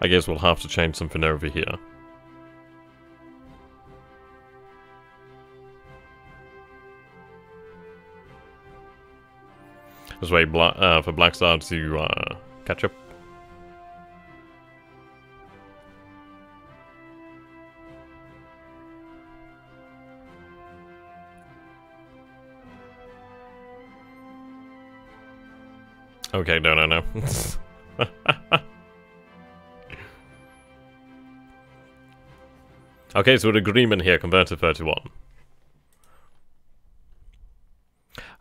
[SPEAKER 1] I guess we'll have to change something over here. Let's wait for Black Star to catch up. Okay, no. Okay, so an agreement here, convert to 31.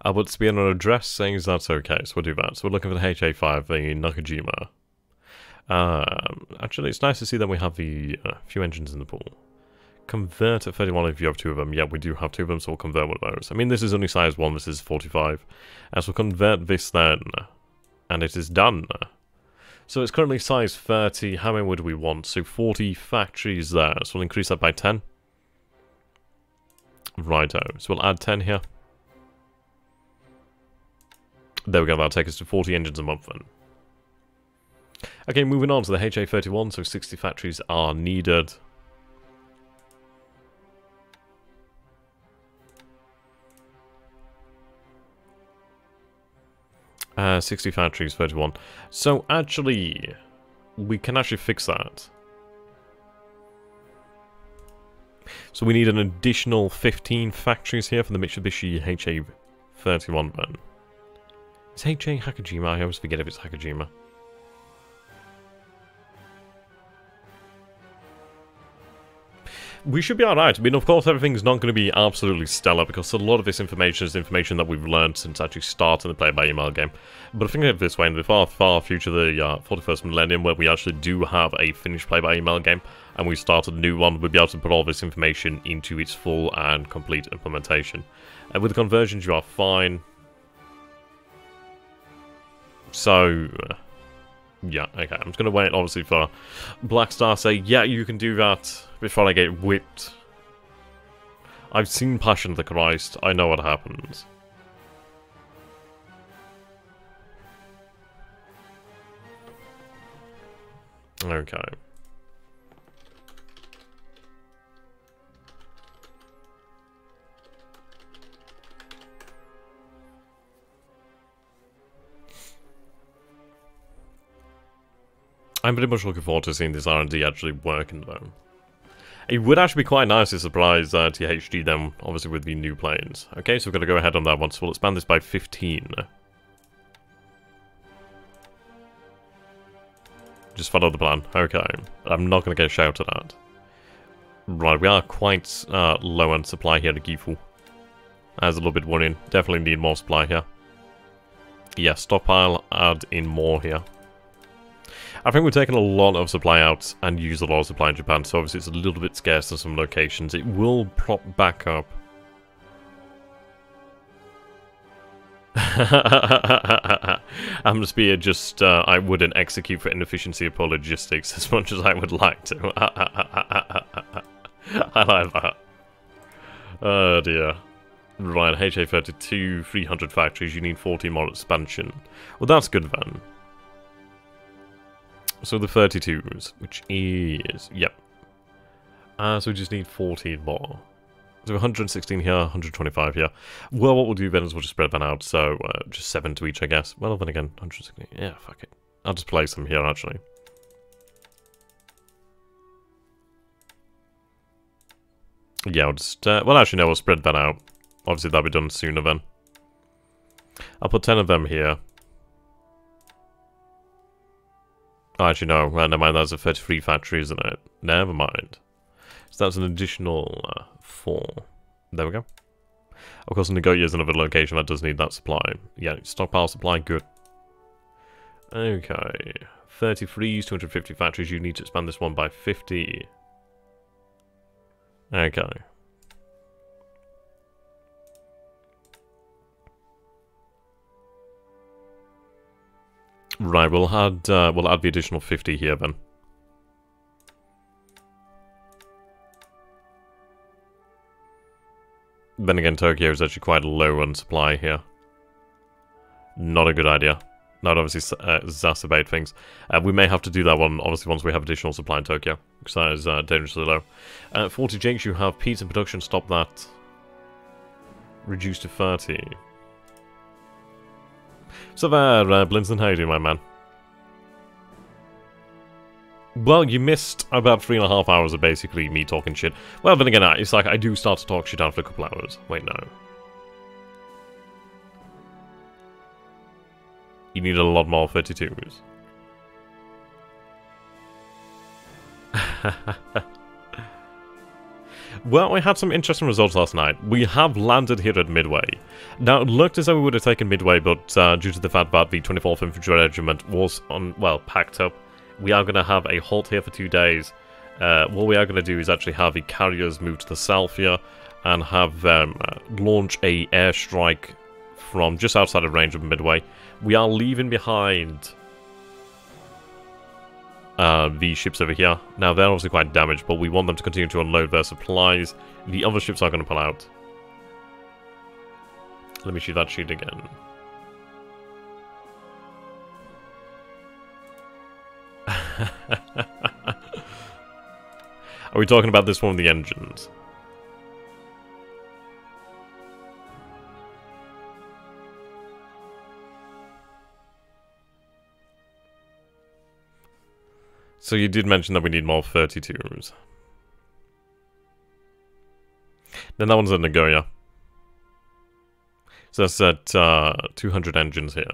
[SPEAKER 1] But to be on an address saying that's okay, so we'll do that. So we're looking for the HA5, the Nakajima. Actually, it's nice to see that we have the few engines in the pool. Convert at 31 if you have 2 of them. Yeah, we do have 2 of them, so we'll convert one of those. I mean, this is only size 1, this is 45. So we'll convert this then, and it is done. So it's currently size 30. How many would we want? So 40 factories there, so we'll increase that by 10. Righto, so we'll add 10 here. There we go, that'll take us to 40 engines a month then. Okay, moving on to the HA31, so 60 factories are needed. 60 factories, 31. So actually, we can actually fix that. So we need an additional 15 factories here for the Mitsubishi HA-31 then. Is HA Hakajima? I always forget if it's Hakajima. We should be alright. I mean, of course, everything's not going to be absolutely stellar because a lot of this information is information that we've learned since actually starting the play-by-email game. But I think of it this way, in the far, far future, the 41st millennium, where we actually do have a finished play-by-email game, and we started a new one, we'll be able to put all this information into its full and complete implementation. And with the conversions, you are fine. So... yeah, okay, I'm just going to wait, obviously, for Black Star to say, yeah, you can do that, before I get whipped. I've seen Passion of the Christ, I know what happens. Okay. I'm pretty much looking forward to seeing this R&D actually working, though. It would actually be quite nice to surprise THG then, obviously, with the new planes. Okay, so we're going to go ahead on that one, so we'll expand this by 15. Just follow the plan. Okay. I'm not going to get shouted at. Right, we are quite low on supply here at Gifu. That's a little bit worrying. Definitely need more supply here. Yeah, stockpile, add in more here. I think we're taking a lot of supply out and use a lot of supply in Japan, so obviously it's a little bit scarce in some locations. It will prop back up. Atmosphere just, I wouldn't execute for inefficiency of poor logistics as much as I would like to. I like that. Oh dear. Right, HA-32, 300 factories, you need 40 more expansion. Well, that's good then. So the 32s, which is... yep. So we just need 14 more. So 116 here, 125 here. Well, what we'll do then is we'll just spread them out, so just 7 to each, I guess. Well, then again, 116... yeah, fuck it. I'll just place them here, actually. Yeah, I'll just... well, actually, no, we'll spread that out. Obviously, that'll be done sooner then. I'll put 10 of them here. Oh, actually, no. Well, never mind. That's a 33 factory, isn't it? Never mind. So that's an additional 4. There we go. Of course, Nagoya is another location that does need that supply. Yeah, stockpile supply, good. Okay. 33s, 250 factories. You need to expand this one by 50. Okay. Right, we'll add the additional 50 here then. Then again, Tokyo is actually quite low on supply here. Not a good idea. That would obviously exacerbate things. We may have to do that one, obviously, once we have additional supply in Tokyo, because that is dangerously low. 40 Jinx, you have pizza production, stop that. Reduce to 30. So there, Blinson, how you doing, my man? Well, you missed about 3.5 hours of basically me talking shit. Well, then again, it's like I do start to talk shit after a couple hours. Wait, no. You need a lot more 32s. Well, we had some interesting results last night. We have landed here at Midway. Now, it looked as though we would have taken Midway, but due to the fact that the 24th Infantry Regiment was, packed up, we are going to have a halt here for 2 days. What we are going to do is actually have the carriers move to the south here and have them launch a airstrike from just outside of range of Midway. We are leaving behind the ships over here. Now, they're obviously quite damaged, but we want them to continue to unload their supplies. The other ships are going to pull out. Let me shoot that sheet again. Are we talking about this one with the engines? So you did mention that we need more 32s. Then that one's at Nagoya. So that's at 200 engines here.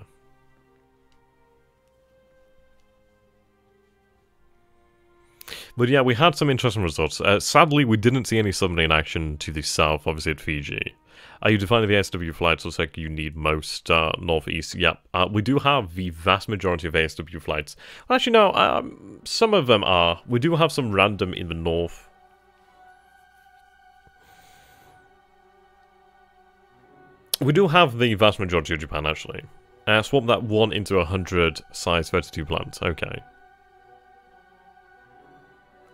[SPEAKER 1] But yeah, we had some interesting results. Sadly, we didn't see any submarine action to the south, obviously at Fiji. You define the ASW flights, looks like you need most northeast. Yep, we do have the vast majority of ASW flights. Well, actually, no, some of them are. We do have some random in the north. We do have the vast majority of Japan, actually. Swap that 1 into 100 size 32 plants. Okay.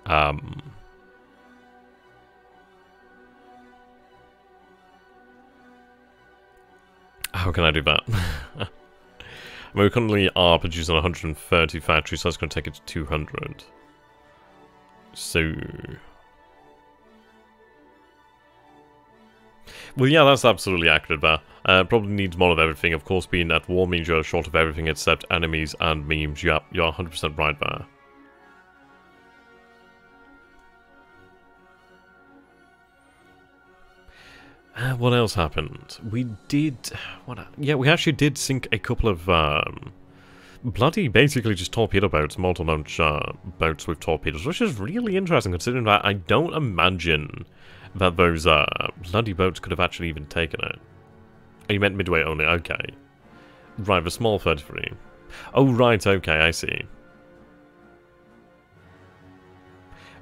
[SPEAKER 1] How can I do that? I mean, we currently are producing 130 factories, so that's going to take it to 200. So... Well, yeah, that's absolutely accurate there. Probably needs more of everything. Of course, being at war means you're short of everything except enemies and memes. Yep, you're 100% right there. What else happened? We did... Yeah, we actually did sink a couple of... bloody, basically just torpedo boats, multi-launch boats with torpedoes, which is really interesting considering that I don't imagine that those bloody boats could have actually even taken it. Oh, you meant Midway only, okay. Right, the small 33. Oh, right, okay, I see.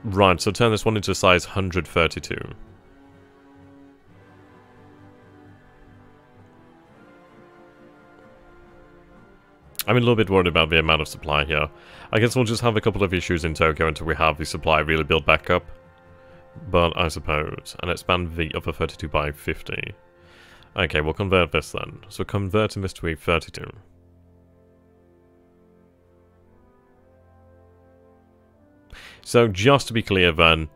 [SPEAKER 1] Right, so turn this one into size 132. I'm a little bit worried about the amount of supply here. I guess we'll just have a couple of issues in Tokyo until we have the supply really built back up. But I suppose. And expand the other 32 by 50. Okay, we'll convert this then. So converting this to a 32. So just to be clear then,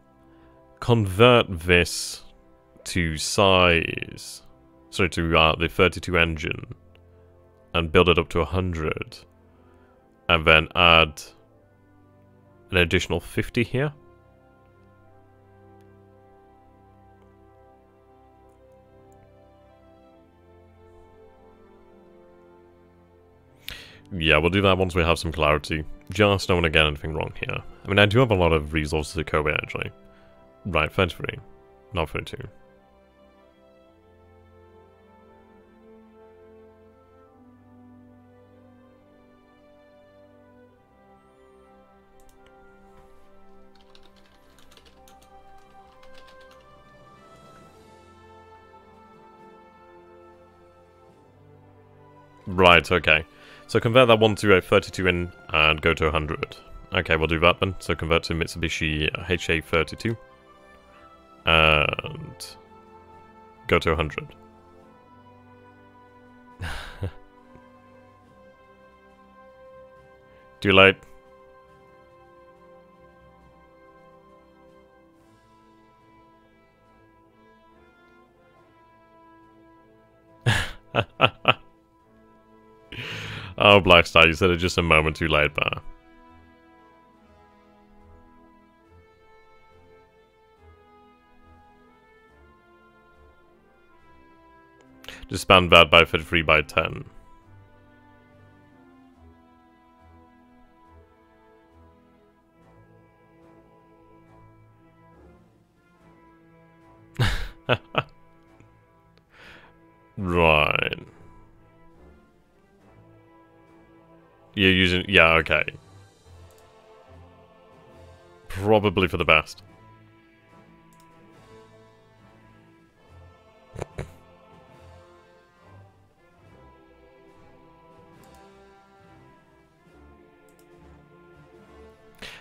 [SPEAKER 1] convert this to size... Sorry, to the 32 engine. And build it up to 100. And then add an additional 50 here. Yeah, we'll do that once we have some clarity. Just don't want to get anything wrong here. I mean, I do have a lot of resources at Kobe, actually. Right, 33. Not 32. Right, okay. So convert that one to a 32 in and go to 100. Okay, we'll do that then. So convert to Mitsubishi HA32. And go to 100. Too late. Oh, Blackstar, you said it just a moment too late there. Just expand that by 53 by 10. Right. You're using... Yeah, okay. Probably for the best.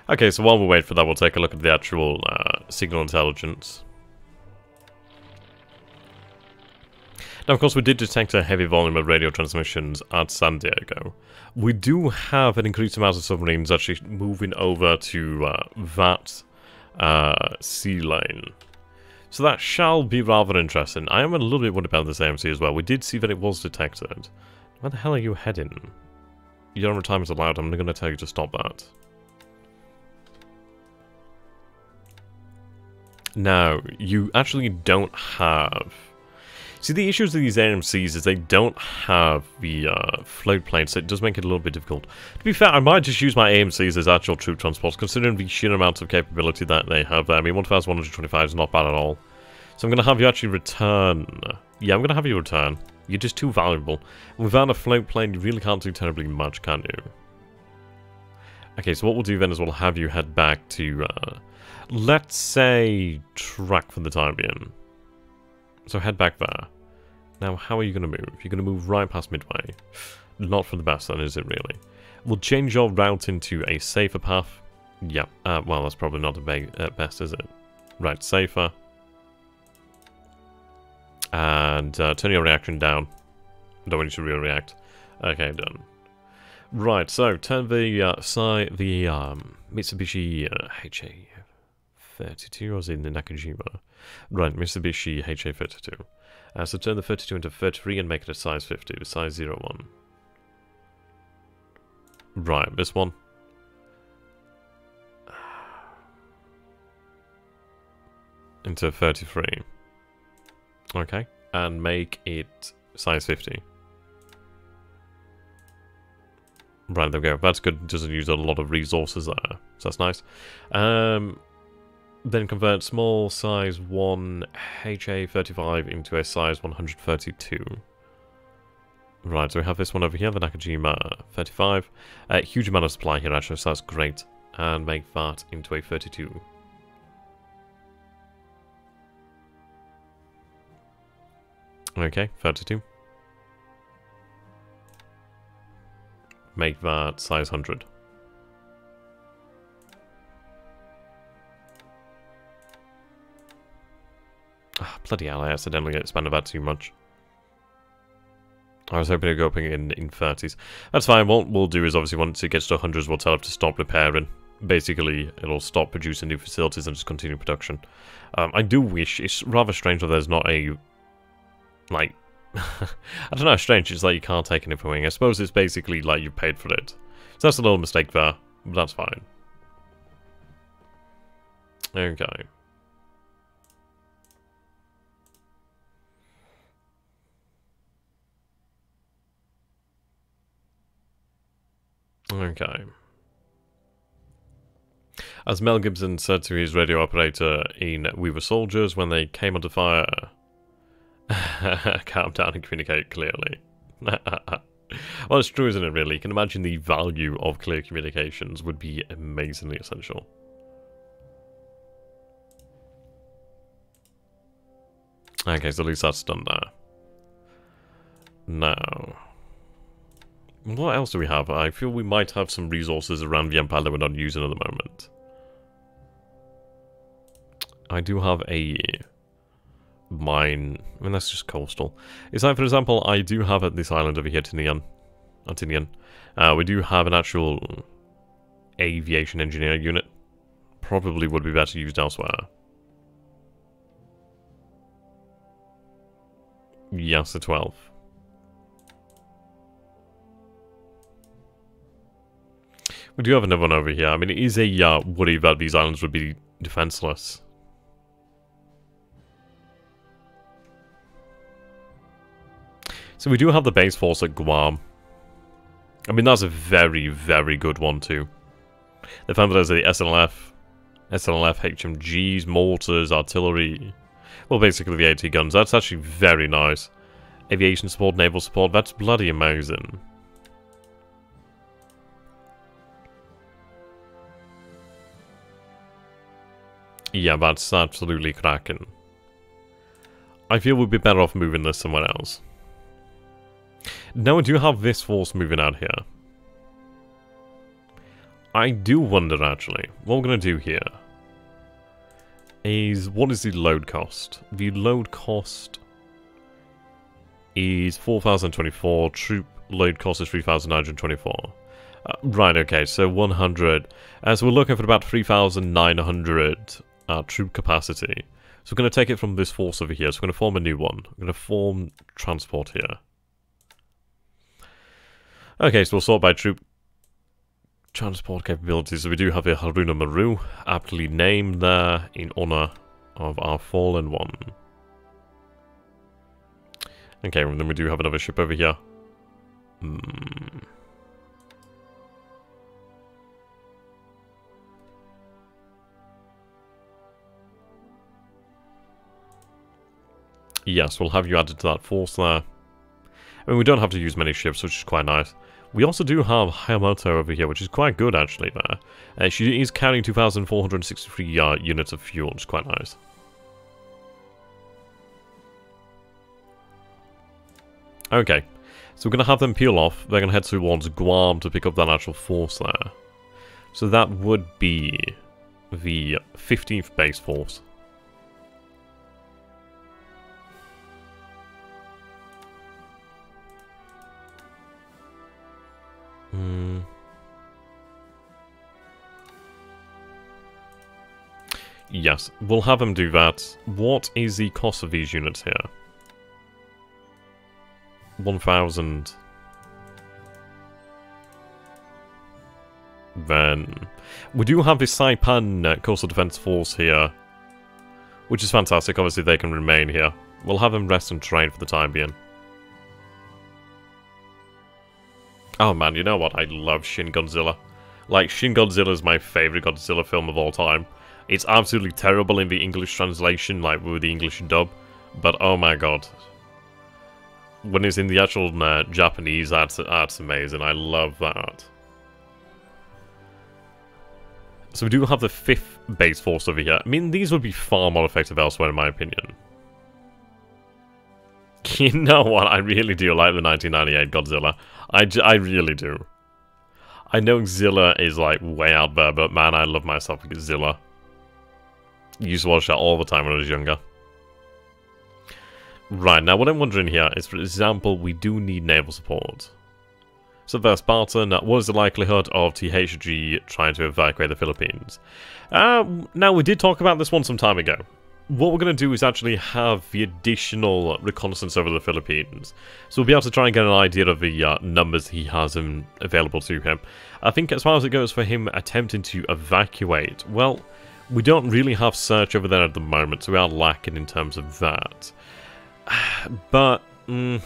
[SPEAKER 1] Okay, so while we wait for that, we'll take a look at the actual signal intelligence. Now, of course, we did detect a heavy volume of radio transmissions at San Diego. We do have an increased amount of submarines actually moving over to that sea lane. So that shall be rather interesting. I am a little bit worried about this AMC as well. We did see that it was detected. Where the hell are you heading? Your retirement is allowed. I'm going to tell you to stop that. Now, you actually don't have... See, the issues with these AMCs is they don't have the float planes, so it does make it a little bit difficult. To be fair, I might just use my AMCs as actual troop transports, considering the sheer amount of capability that they have there. I mean, 1,125 is not bad at all. So I'm going to have you actually return. Yeah, I'm going to have you return. You're just too valuable. Without a float plane, you really can't do terribly much, can you? Okay, so what we'll do then is we'll have you head back to, let's say, track for the time being. So head back there. Now, how are you going to move? You're going to move right past Midway. Not for the best, then, is it really? We'll change your route into a safer path. Yeah, well, that's probably not the best, is it? Right, safer. And turn your reaction down. Don't want you to react. Okay, done. Right, so turn the Mitsubishi HA32, or is it in the Nakajima? Right, Mitsubishi HA32. So turn the 32 into 33 and make it a size 50, size 01. Right, this one. Into 33. Okay, and make it size 50. Right, there we go. That's good. Doesn't use a lot of resources there, so that's nice. Then convert small size 1 HA35 into a size 132. Right, so we have this one over here, the Nakajima 35. Huge amount of supply here, actually, so that's great. And make that into a 32. Okay, 32. Make that size 100. Ah, bloody hell, I accidentally expanded that too much. I was hoping to go up in 30s. That's fine. What we'll do is, obviously, once it gets to 100s, we'll tell it to stop repairing. Basically, it'll stop producing new facilities and just continue production. I do wish... It's rather strange that there's not a... Like... I don't know, strange. It's like you can't take anything away. I suppose it's basically like you've paid for it. So that's a little mistake there. But that's fine. Okay. Okay. As Mel Gibson said to his radio operator in We Were Soldiers when they came under fire, calm down and communicate clearly. Well, it's true, isn't it, really? You can imagine the value of clear communications would be amazingly essential. Okay, so at least that's done there. Now... what else do we have? I feel we might have some resources around the Empire that we're not using at the moment. I do have a mine. I mean, that's just coastal. It's like, for example, I do have at this island over here, Tinian. We do have an actual aviation engineer unit. Probably would be better used elsewhere. Yes, the 12. We do have another one over here. I mean, it is a worry that these islands would be defenseless. So we do have the base force at Guam. I mean, that's a very, very good one too. They found that there's a SLF, HMGs, mortars, artillery. Well, basically the AT guns. That's actually very nice. Aviation support, naval support. That's bloody amazing. Yeah, that's absolutely cracking. I feel we'd be better off moving this somewhere else. Now I do have this force moving out here. I do wonder, actually, what we're going to do here is, what is the load cost? The load cost is 4,024, troop load cost is 3,924. Right, okay, so 100. So we're looking for about 3,900 troop capacity. So we're going to take it from this force over here. So we're going to form a new one. We're going to form transport here. Okay, so we'll sort by troop transport capabilities. So we do have a Haruna Maru, aptly named there in honor of our fallen one. Okay, and then we do have another ship over here. Yes, we'll have you added to that force there. I mean, we don't have to use many ships, which is quite nice. We also do have Hayamoto over here, which is quite good, actually, there. She is carrying 2,463 units of fuel, which is quite nice. Okay, so we're going to have them peel off. They're going to head towards Guam to pick up that actual force there. So that would be the 15th base force. Yes, we'll have them do that. What is the cost of these units here? 1,000. Then we do have the Saipan Coastal Defense Force here, which is fantastic. Obviously, they can remain here. We'll have them rest and train for the time being. Oh man, you know what? I love Shin Godzilla. Like, Shin Godzilla is my favorite Godzilla film of all time. It's absolutely terrible in the English translation, like with the English dub, but oh my god. When it's in the actual Japanese, that's amazing. I love that. So we do have the 5th base force over here. I mean, these would be far more effective elsewhere, in my opinion. You know what? I really do like the 1998 Godzilla. I really do. I know Zilla is like way out there, but man, I love myself with Zilla. Used to watch that all the time when I was younger. Right, now what I'm wondering here is, for example, we do need naval support. So there's Spartan. What is the likelihood of THG trying to evacuate the Philippines? Now, we did talk about this one some time ago. What we're going to do is actually have the additional reconnaissance over the Philippines. So we'll be able to try and get an idea of the numbers he has available to him. I think as far as it goes for him attempting to evacuate, well, we don't really have search over there at the moment, so we are lacking in terms of that. But, I'm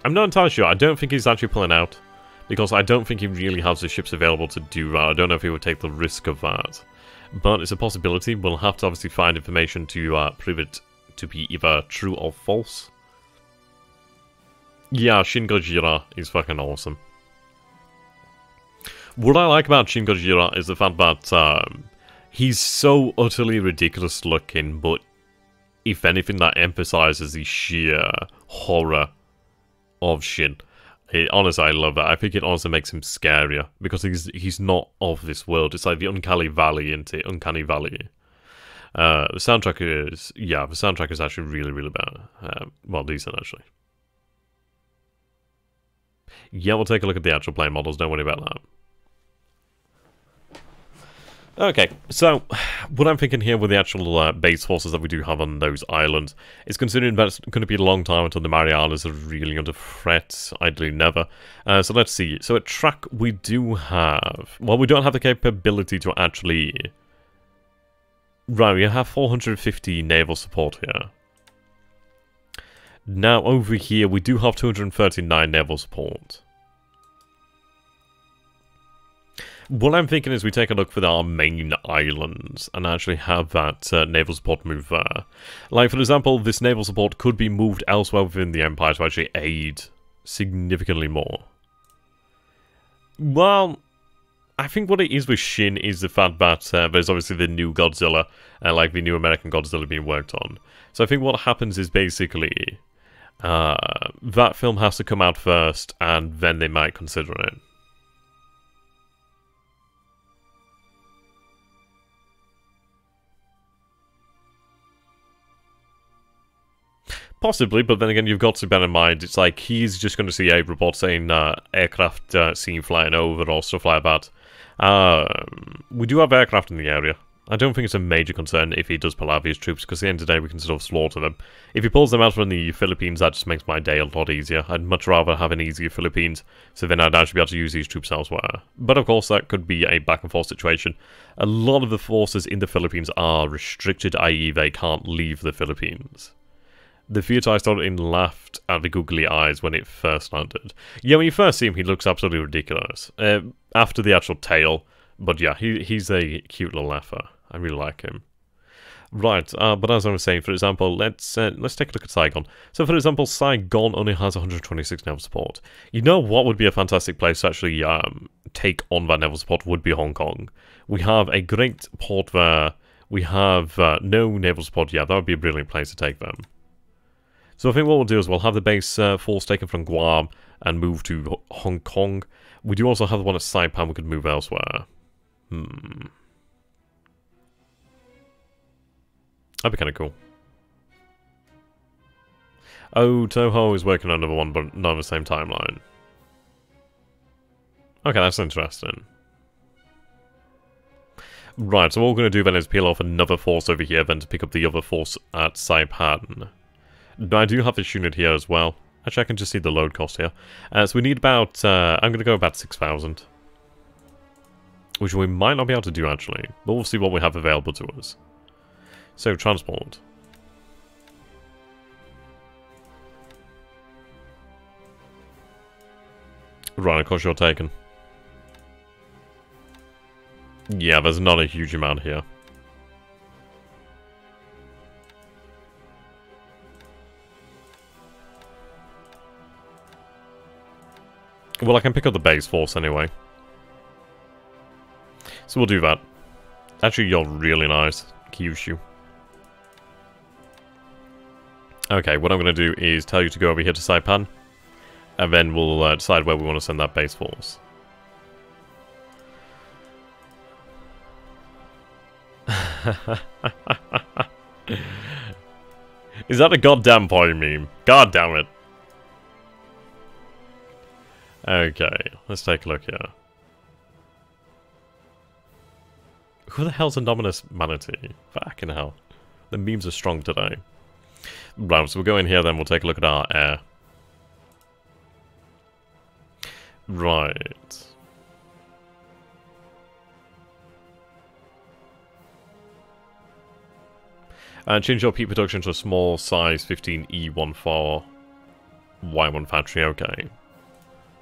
[SPEAKER 1] not entirely sure. I don't think he's actually pulling out, because I don't think he really has the ships available to do that. I don't know if he would take the risk of that. But it's a possibility. We'll have to obviously find information to prove it to be either true or false. Yeah, Shin Gojira is fucking awesome. What I like about Shin Gojira is the fact that he's so utterly ridiculous looking, but if anything, that emphasizes the sheer horror of Shin. Honestly, I love that. I think it also makes him scarier, because he's not of this world. It's like the Uncanny Valley, isn't it? Uncanny Valley. The soundtrack is... yeah, the soundtrack is actually really, really bad. Well, decent, actually. Yeah, we'll take a look at the actual plane models. Don't worry about that. Okay, so what I'm thinking here with the actual base forces that we do have on those islands is, considering that it's going to be a long time until the Marianas are really under threat, ideally never. So let's see. So at track we do have... well, we don't have the capability to actually... right, we have 450 naval support here. Now over here we do have 239 naval support. What I'm thinking is we take a look for our main islands and actually have that naval support move there. Like, for example, this naval support could be moved elsewhere within the Empire to actually aid significantly more. Well, I think what it is with Shin is the fact that there's obviously the new Godzilla, like the new American Godzilla being worked on. So I think what happens is basically that film has to come out first, and then they might consider it. Possibly, but then again, you've got to bear in mind, it's like he's just going to see a report saying aircraft seen flying over or stuff like that. We do have aircraft in the area. I don't think it's a major concern if he does pull out his troops, because at the end of the day we can sort of slaughter them. If he pulls them out from the Philippines, that just makes my day a lot easier. I'd much rather have an easier Philippines, so then I'd actually be able to use these troops elsewhere. But of course that could be a back and forth situation. A lot of the forces in the Philippines are restricted, i.e. they can't leave the Philippines. The theatre I started in laughed at the googly eyes when it first landed. Yeah, when you first see him, he looks absolutely ridiculous. After the actual tail, but yeah, he's a cute little laugher. I really like him. Right, but as I was saying, for example, let's take a look at Saigon. So, for example, Saigon only has 126 naval support. You know what would be a fantastic place to actually take on that naval support would be Hong Kong. We have a great port there. We have no naval support. Yeah, that would be a brilliant place to take them. So I think what we'll do is we'll have the base force taken from Guam and move to Hong Kong. We do also have the one at Saipan we could move elsewhere. That'd be kind of cool. Oh, Toho is working on another one, but not on the same timeline. Okay, that's interesting. Right, so what we're going to do then is peel off another force over here, then to pick up the other force at Saipan. Now, I do have this unit here as well. Actually, I can just see the load cost here. So we need about, I'm going to go about 6,000. Which we might not be able to do, actually. But we'll see what we have available to us. So, transport. Right, of course you're taken. Yeah, there's not a huge amount here. Well, I can pick up the base force anyway. So we'll do that. Actually, you're really nice, Kyushu. Okay, what I'm going to do is tell you to go over here to Saipan. And then we'll decide where we want to send that base force. Is that a goddamn party meme? God damn it. Okay, let's take a look here. Who the hell's Anomalous Manatee? Fucking hell. The memes are strong today. Right, so we'll go in here then, we'll take a look at our air. Right. And change your peak production to a small size 15E14 Y1 factory, okay.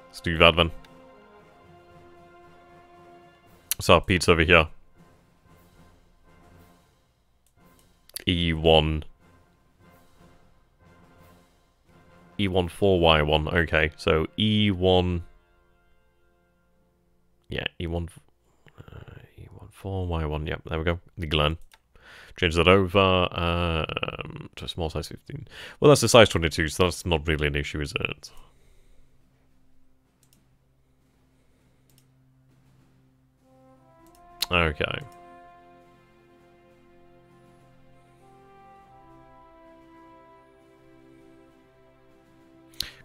[SPEAKER 1] Let's do that then. So our peat's over here. E1. E14Y1, okay. So E1... Yeah, E14Y1, yep, there we go. The Glen. Change that over to a small size 15. Well, that's a size 22, so that's not really an issue, is it? Okay.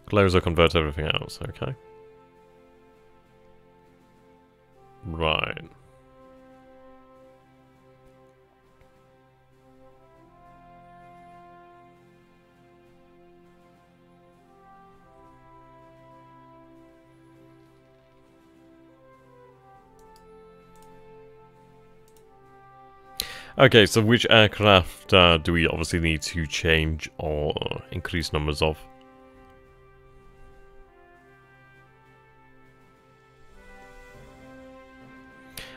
[SPEAKER 1] Close or convert everything else, okay. Right. Okay, so which aircraft do we obviously need to change or increase numbers of?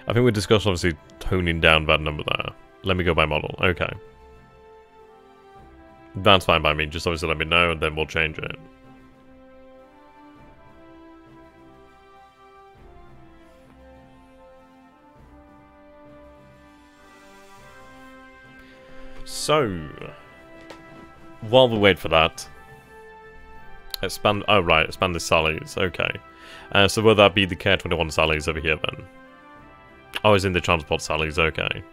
[SPEAKER 1] I think we discussed obviously toning down that number there. Let me go by model. Okay. That's fine by me. Just obviously let me know and then we'll change it. So, while we wait for that, expand. Oh right, expand the Sallies. Okay. So will that be the K-21 Sallies over here then? Oh, it's in the transport Sallies. Okay.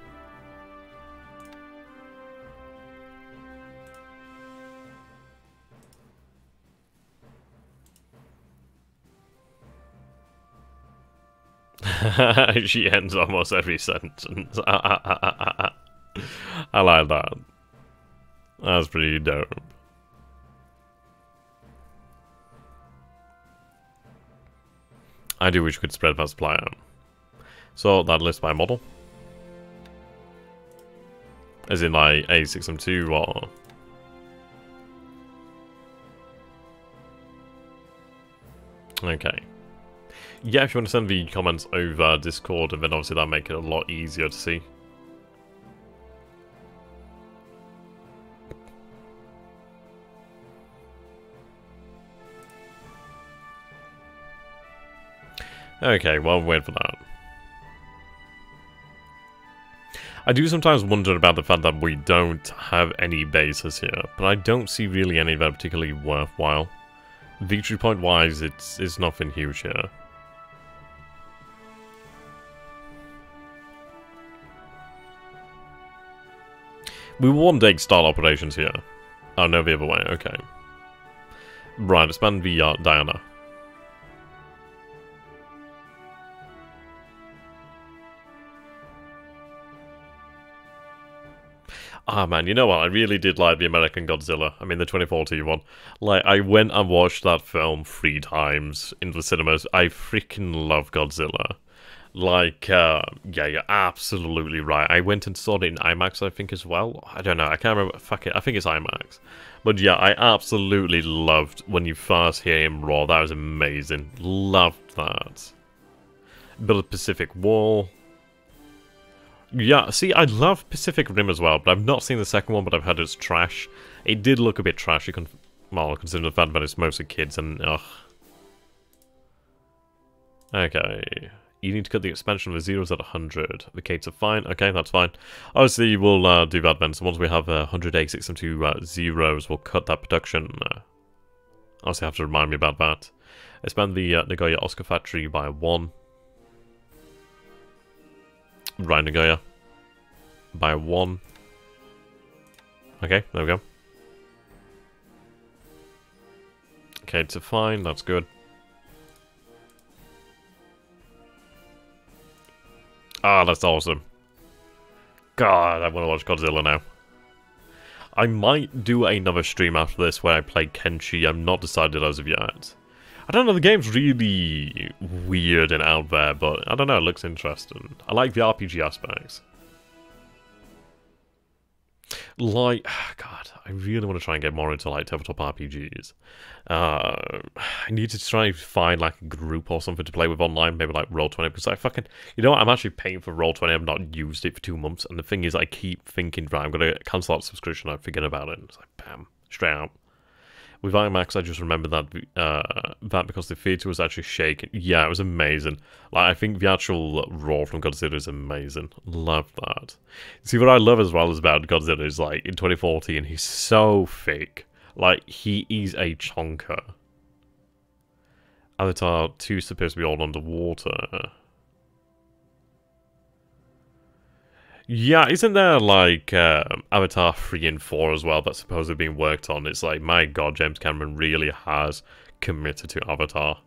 [SPEAKER 1] She ends almost every sentence. I like that. That's pretty dope. I do wish we could spread that supply out. So that list by model. As in like A6M2 or... Okay. Yeah, if you want to send the comments over Discord, and then obviously that'll make it a lot easier to see. Okay, well, wait for that. I do sometimes wonder about the fact that we don't have any bases here, but I don't see really any that are particularly worthwhile. Victory point wise, it's nothing huge here. We will one day start operations here. Oh no, the other way, okay. Right, expand the Diana. Ah man, you know what? I really did like the American Godzilla. I mean, the 2014 one. Like, I went and watched that film 3 times in the cinemas. I freaking love Godzilla. Like, yeah, you're absolutely right. I went and saw it in IMAX, I think, as well. I don't know. I can't remember. Fuck it. I think it's IMAX. But yeah, I absolutely loved when you first hear him roar. That was amazing. Loved that. Build a Pacific Wall. Yeah, see, I love Pacific Rim as well, but I've not seen the second one, but I've heard it's trash. It did look a bit trashy, well, considering the fact that it's mostly kids and, ugh. Okay. You need to cut the expansion of the zeros at 100. The Kates are fine. Okay, that's fine. Obviously, we'll do that then. So once we have 100 A6M2 zeros, we'll cut that production. Obviously, have to remind me about that. Expand the Nagoya Oscar factory by 1. Right, Nagoya. By 1. Okay, there we go. Okay, it's fine, that's good. Ah, that's awesome. God, I want to watch Godzilla now. I might do another stream after this where I play Kenshi. I'm not decided as of yet. I don't know, the game's really weird and out there, but I don't know, it looks interesting. I like the RPG aspects. Like, God, I really want to try and get more into, like, tabletop RPGs. I need to try and find, like, a group or something to play with online, maybe, like, Roll20, because I fucking... You know what, I'm actually paying for Roll20, I've not used it for 2 months, and the thing is, I keep thinking, right, I'm going to cancel that subscription, I forget about it, and it's like, bam, straight out. With IMAX, I just remember that because the theatre was actually shaking. Yeah, it was amazing. Like, I think the actual roar from Godzilla is amazing. Love that. See, what I love as well is about Godzilla is, like, in 2014, he's so fake. Like, he is a chonker. Avatar 2 is supposed to be all underwater. Yeah, isn't there, like, Avatar 3 and 4 as well that's supposedly being worked on? It's like, my god, James Cameron really has committed to Avatar.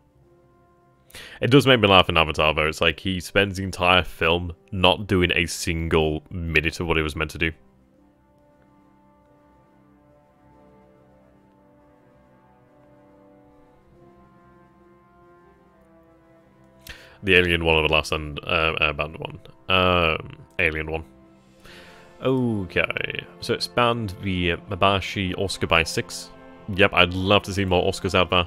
[SPEAKER 1] It does make me laugh in Avatar, though. It's like, he spends the entire film not doing a single minute of what he was meant to do. The Alien one or the last Airband one? Alien one. Okay, so expand the Mabashi Oscar by 6. Yep, I'd love to see more Oscars out there.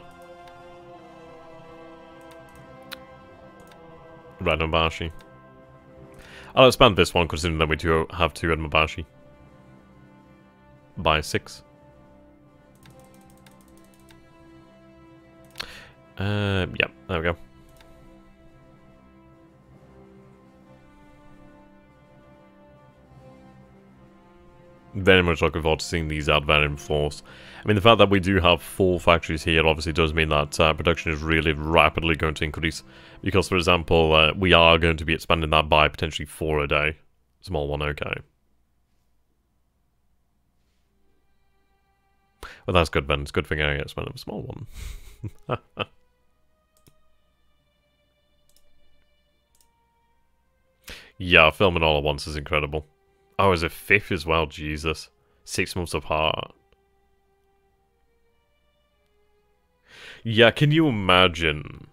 [SPEAKER 1] Right, Mabashi. I'll expand this one, considering that we do have 2 at Mabashi. By 6. Yep, there we go. Very much looking forward to seeing these out there in force. I mean, the fact that we do have 4 factories here obviously does mean that production is really rapidly going to increase. Because, for example, we are going to be expanding that by potentially 4 a day. Small one, okay. Well, that's good, Ben. It's a good thing I expanded a small one. Yeah, filming all at once is incredible. Oh, is it 5th as well? Jesus. 6 months apart. Yeah, can you imagine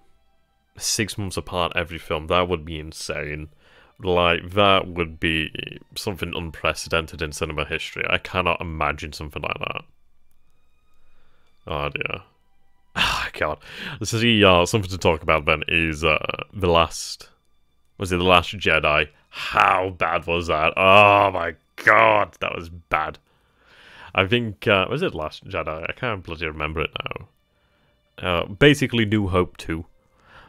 [SPEAKER 1] 6 months apart every film? That would be insane. Like, that would be something unprecedented in cinema history. I cannot imagine something like that. Oh dear. Oh god. See, something to talk about then is the last... Was it The Last Jedi? How bad was that? Oh my god, that was bad. I think, was it Last Jedi? I can't bloody remember it now. Basically New Hope 2.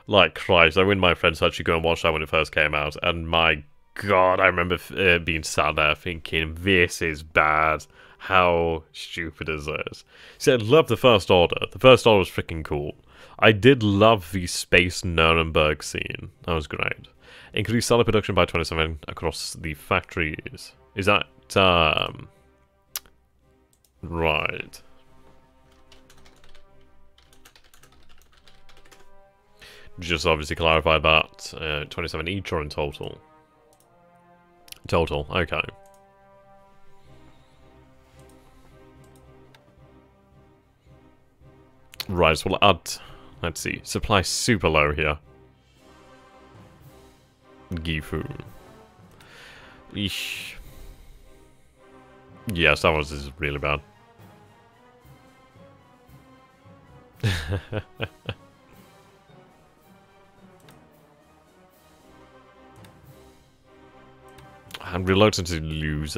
[SPEAKER 1] Like, Christ, I mean, my friends actually go and watch that when it first came out, and my god, I remember being sat there thinking, this is bad. How stupid is this? See, I love the First Order. The First Order was freaking cool. I did love the Space Nuremberg scene. That was great. Increase solid production by 27 across the factories. Is that, right. Just obviously clarify that. 27 each or in total? Total, okay. Right, so we'll add... Let's see. Supply super low here. Gifu. Eesh. Yes, that was is really bad. I'm reluctant to use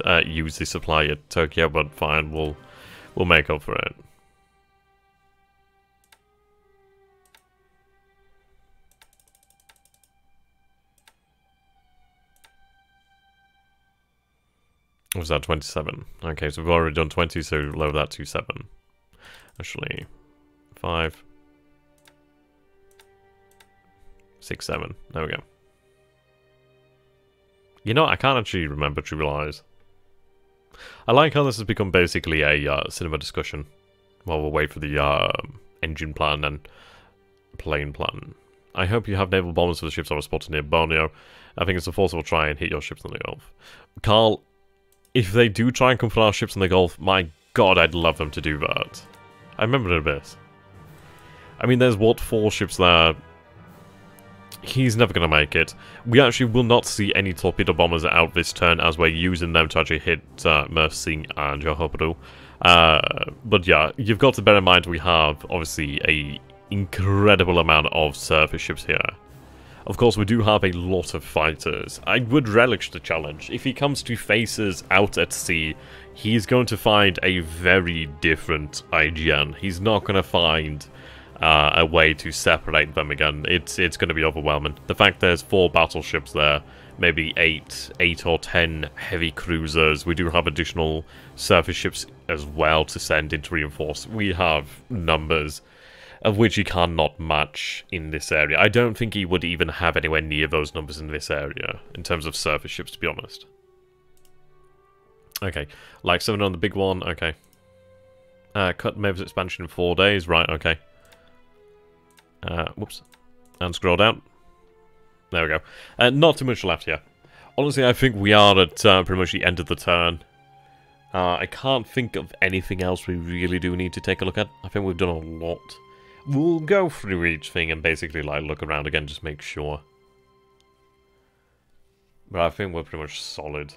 [SPEAKER 1] the supply at Tokyo, but fine, we'll make up for it. What was that, 27? Okay, so we've already done 20, so lower that to 7. Actually, 5, 6, 7. There we go. You know, I can't actually remember True Lies. I like how this has become basically a cinema discussion while we wait for the engine plan and plane plan. I hope you have naval bombers for the ships that were spotted near Borneo. I think it's a force will try and hit your ships in the Gulf. Carl, if they do try and come for our ships in the Gulf, my god, I'd love them to do that. I remember it a bit. I mean, there's what, 4 ships there. He's never going to make it. We actually will not see any torpedo bombers out this turn as we're using them to actually hit Mercy and Yohoperu. But yeah, you've got to bear in mind we have, obviously, a incredible amount of surface ships here. Of course, we do have a lot of fighters. I would relish the challenge. If he comes to face us out at sea, he's going to find a very different IGN. He's not going to find a way to separate them again. It's going to be overwhelming. The fact there's 4 battleships there, maybe 8 or 10 heavy cruisers. We do have additional surface ships as well to send in to reinforce. We have numbers of which he cannot match in this area. I don't think he would even have anywhere near those numbers in this area, in terms of surface ships, to be honest. Okay, like 7 on the big one, okay. Cut Mavis expansion in 4 days, right, okay. Whoops. And scroll down. There we go. Not too much left here. Honestly, I think we are at pretty much the end of the turn. I can't think of anything else we really do need to take a look at. I think we've done a lot. We'll go through each thing and basically like look around again, just make sure. But I think we're pretty much solid.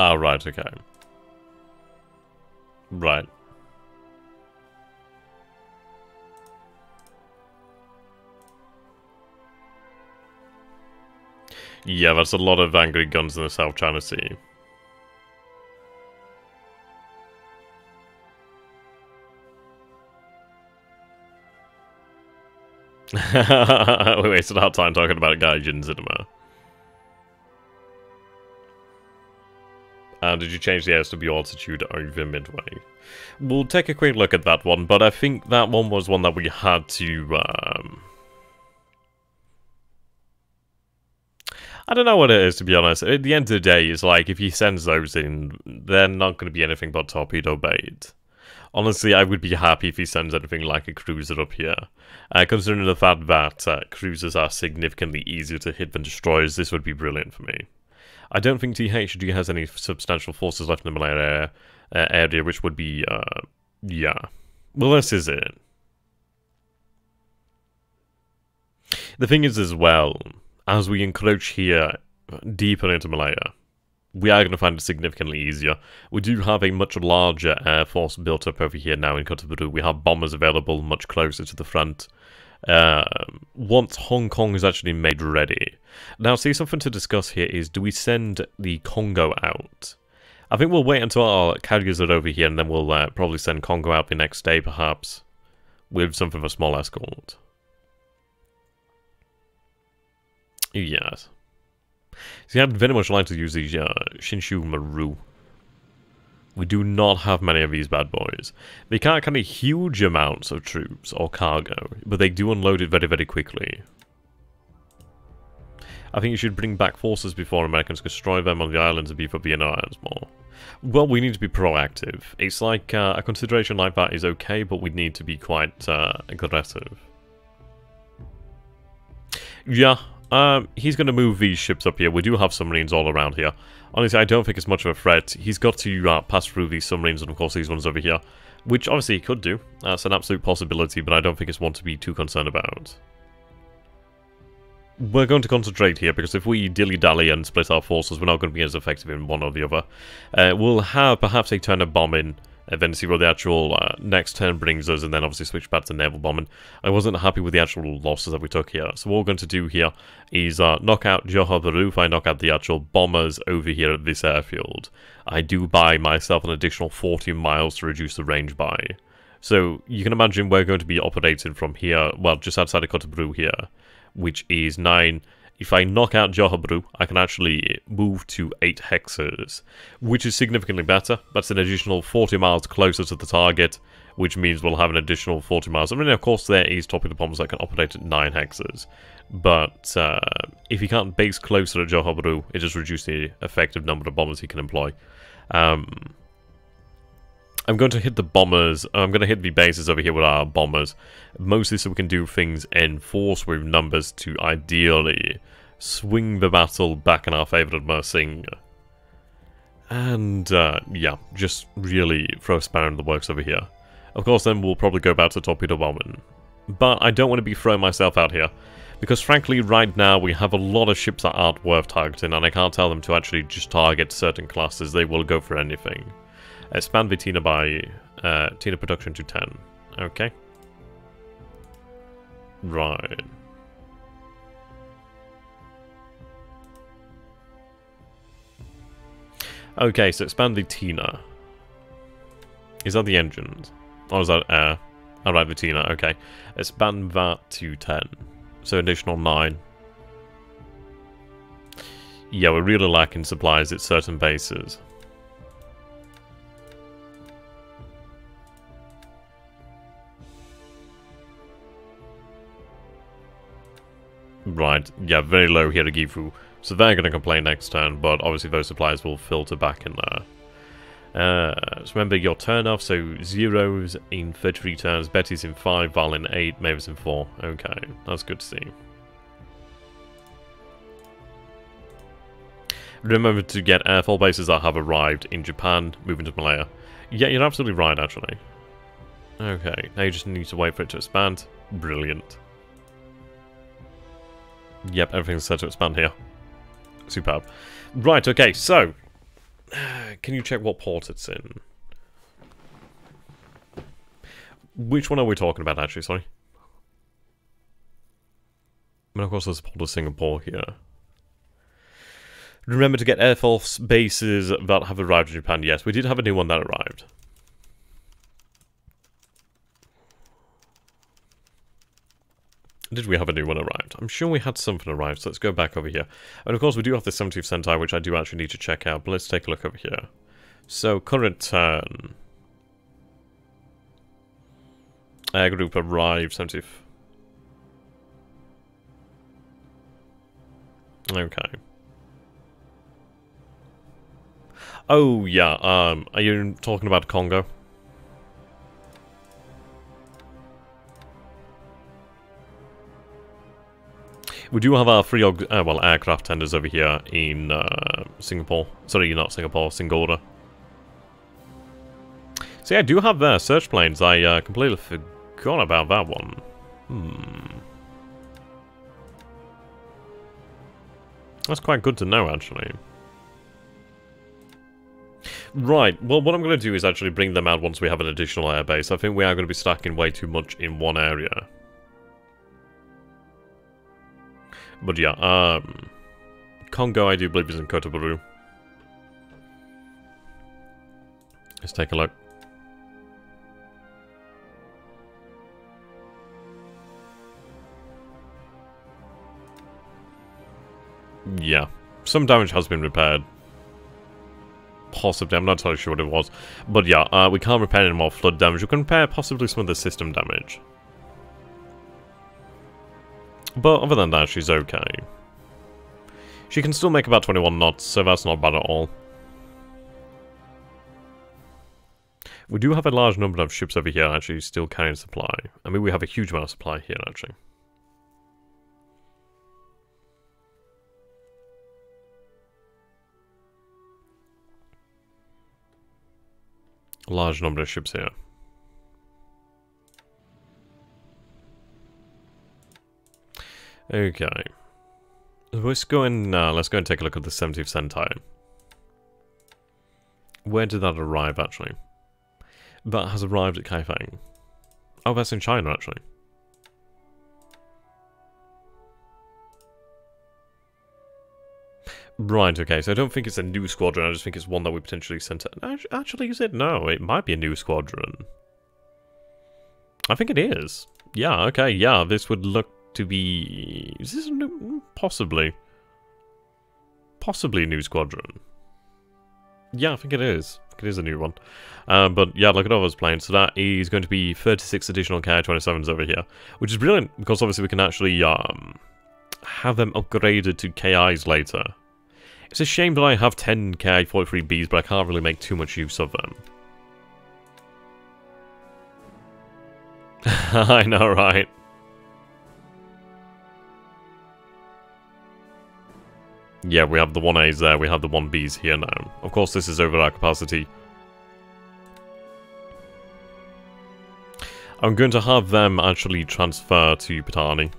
[SPEAKER 1] Ah, right, okay. Right. Yeah, that's a lot of angry guns in the South China Sea. We wasted our time talking about Gaijin cinema. Did you change the SW altitude over Midway? We'll take a quick look at that one, but I think that one was one that we had to, I don't know what it is, to be honest. At the end of the day, it's like, if he sends those in, they're not going to be anything but torpedo bait. Honestly, I would be happy if he sends anything like a cruiser up here. Considering the fact that cruisers are significantly easier to hit than destroyers, this would be brilliant for me. I don't think THG has any substantial forces left in the Malaya area, which would be, yeah. Well, this is it. The thing is as well, as we encroach here deeper into Malaya, we are going to find it significantly easier. We do have a much larger air force built up over here now in Cotabato. We have bombers available much closer to the front. Once Hong Kong is actually made ready. Now, see, something to discuss here is, do we send the Congo out? I think we'll wait until our carriers are over here, and then we'll probably send Congo out the next day, perhaps, with something of a small escort. Yes. See, I'd very much like to use the Shinshu Maru. We do not have many of these bad boys. They can't carry huge amounts of troops or cargo, but they do unload it very, very quickly. I think you should bring back forces before Americans destroy them on the islands and beef up the inner islands more. Well, we need to be proactive. It's like, a consideration like that is okay, but we need to be quite aggressive. Yeah, he's going to move these ships up here. We do have submarines all around here. Honestly, I don't think it's much of a threat. He's got to pass through these submarines and, of course, these ones over here, which obviously he could do. That's an absolute possibility, but I don't think it's one to be too concerned about. We're going to concentrate here, because if we dilly-dally and split our forces, we're not going to be as effective in one or the other. We'll have perhaps a turn of bombing, and then see what the actual next turn brings us, and then obviously switch back to naval bombing. I wasn't happy with the actual losses that we took here, so what we're going to do here is knock out Johor Bahru. If I knock out the actual bombers over here at this airfield, I do buy myself an additional 40 miles to reduce the range by. So you can imagine we're going to be operating from here, well, just outside of Cotabato here, which is 9. If I knock out Johor Bahru, I can actually move to 8 hexes, which is significantly better. That's an additional 40 miles closer to the target, which means we'll have an additional 40 miles. I mean, of course, there is torpedo bombers that can operate at 9 hexes, but if you can't base closer at Johor Bahru, it just reduces the effective number of bombers he can employ. I'm going to hit the bombers. I'm going to hit the bases over here with our bombers, mostly so we can do things in force with numbers to ideally swing the battle back in our favour at Mersing. And, yeah, just really throw a spanner in the works over here. Of course, then we'll probably go back to torpedo bombing. But I don't want to be throwing myself out here, because frankly, right now, we have a lot of ships that aren't worth targeting, and I can't tell them to actually just target certain classes. They will go for anything. Expand the Tina by Tina production to 10. Okay. Right. Okay, so expand the Tina. Is that the engines? Or is that air? Alright, the Tina, okay. Expand that to 10. So additional 9. Yeah, we're really lacking supplies at certain bases. Right, yeah, very low here at Gifu. So they're going to complain next turn, but obviously those supplies will filter back in there. So remember your turn off, so 0s in 33 turns, Betty's in 5, Val in 8, Mavis in 4. Okay, that's good to see. Remember to get airfoil bases that have arrived in Japan, moving to Malaya. Yeah, you're absolutely right, actually. Okay, now you just need to wait for it to expand. Brilliant. Yep, everything's set to expand here. Superb. Right, okay, so... can you check what port it's in? Which one are we talking about, actually, sorry? I mean, of course, there's Port of Singapore here. Remember to get Air Force bases that have arrived in Japan. Yes, we did have a new one that arrived. Did we have a new one arrived? I'm sure we had something arrived, so let's go back over here. And of course, we do have the 70th Sentai, which I do actually need to check out, but let's take a look over here. So, current turn. Air group arrived, 70th. Okay. Oh, yeah, are you talking about Congo? We do have our free, aircraft tenders over here in Singapore. Sorry, not Singapore, Singapore. So yeah, I do have search planes. I completely forgot about that one. That's quite good to know, actually. Right, well, what I'm going to do is actually bring them out once we have an additional airbase. I think we are going to be stacking way too much in one area. But yeah, Congo, I do believe, is in Kotobaru. Let's take a look. Yeah, some damage has been repaired. Possibly, I'm not totally sure what it was. But yeah, we can't repair any more flood damage. We can repair possibly some of the system damage. But other than that, she's okay. She can still make about 21 knots, so that's not bad at all. We do have a large number of ships over here actually still carrying supply. I mean, we have a huge amount of supply here actually. A large number of ships here. Okay. Let's go and take a look at the 70th Sentai. Where did that arrive, actually? That has arrived at Kaifeng. Oh, that's in China, actually. Right, okay, so I don't think it's a new squadron, I just think it's one that we potentially sent out. Actually, you said no, it might be a new squadron. I think it is. Yeah, okay, yeah, this would look to be... Is this a new... Possibly. Possibly a new squadron. Yeah, I think it is. I think it is a new one. But yeah, look at all those planes. So that is going to be 36 additional Ki-27s over here. Which is brilliant, because obviously we can actually have them upgraded to KIs later. It's a shame that I have 10 Ki-43Bs, but I can't really make too much use of them. I know, right? Yeah, we have the 1As there, we have the 1Bs here now. Of course, this is over our capacity. I'm going to have them actually transfer to Patani.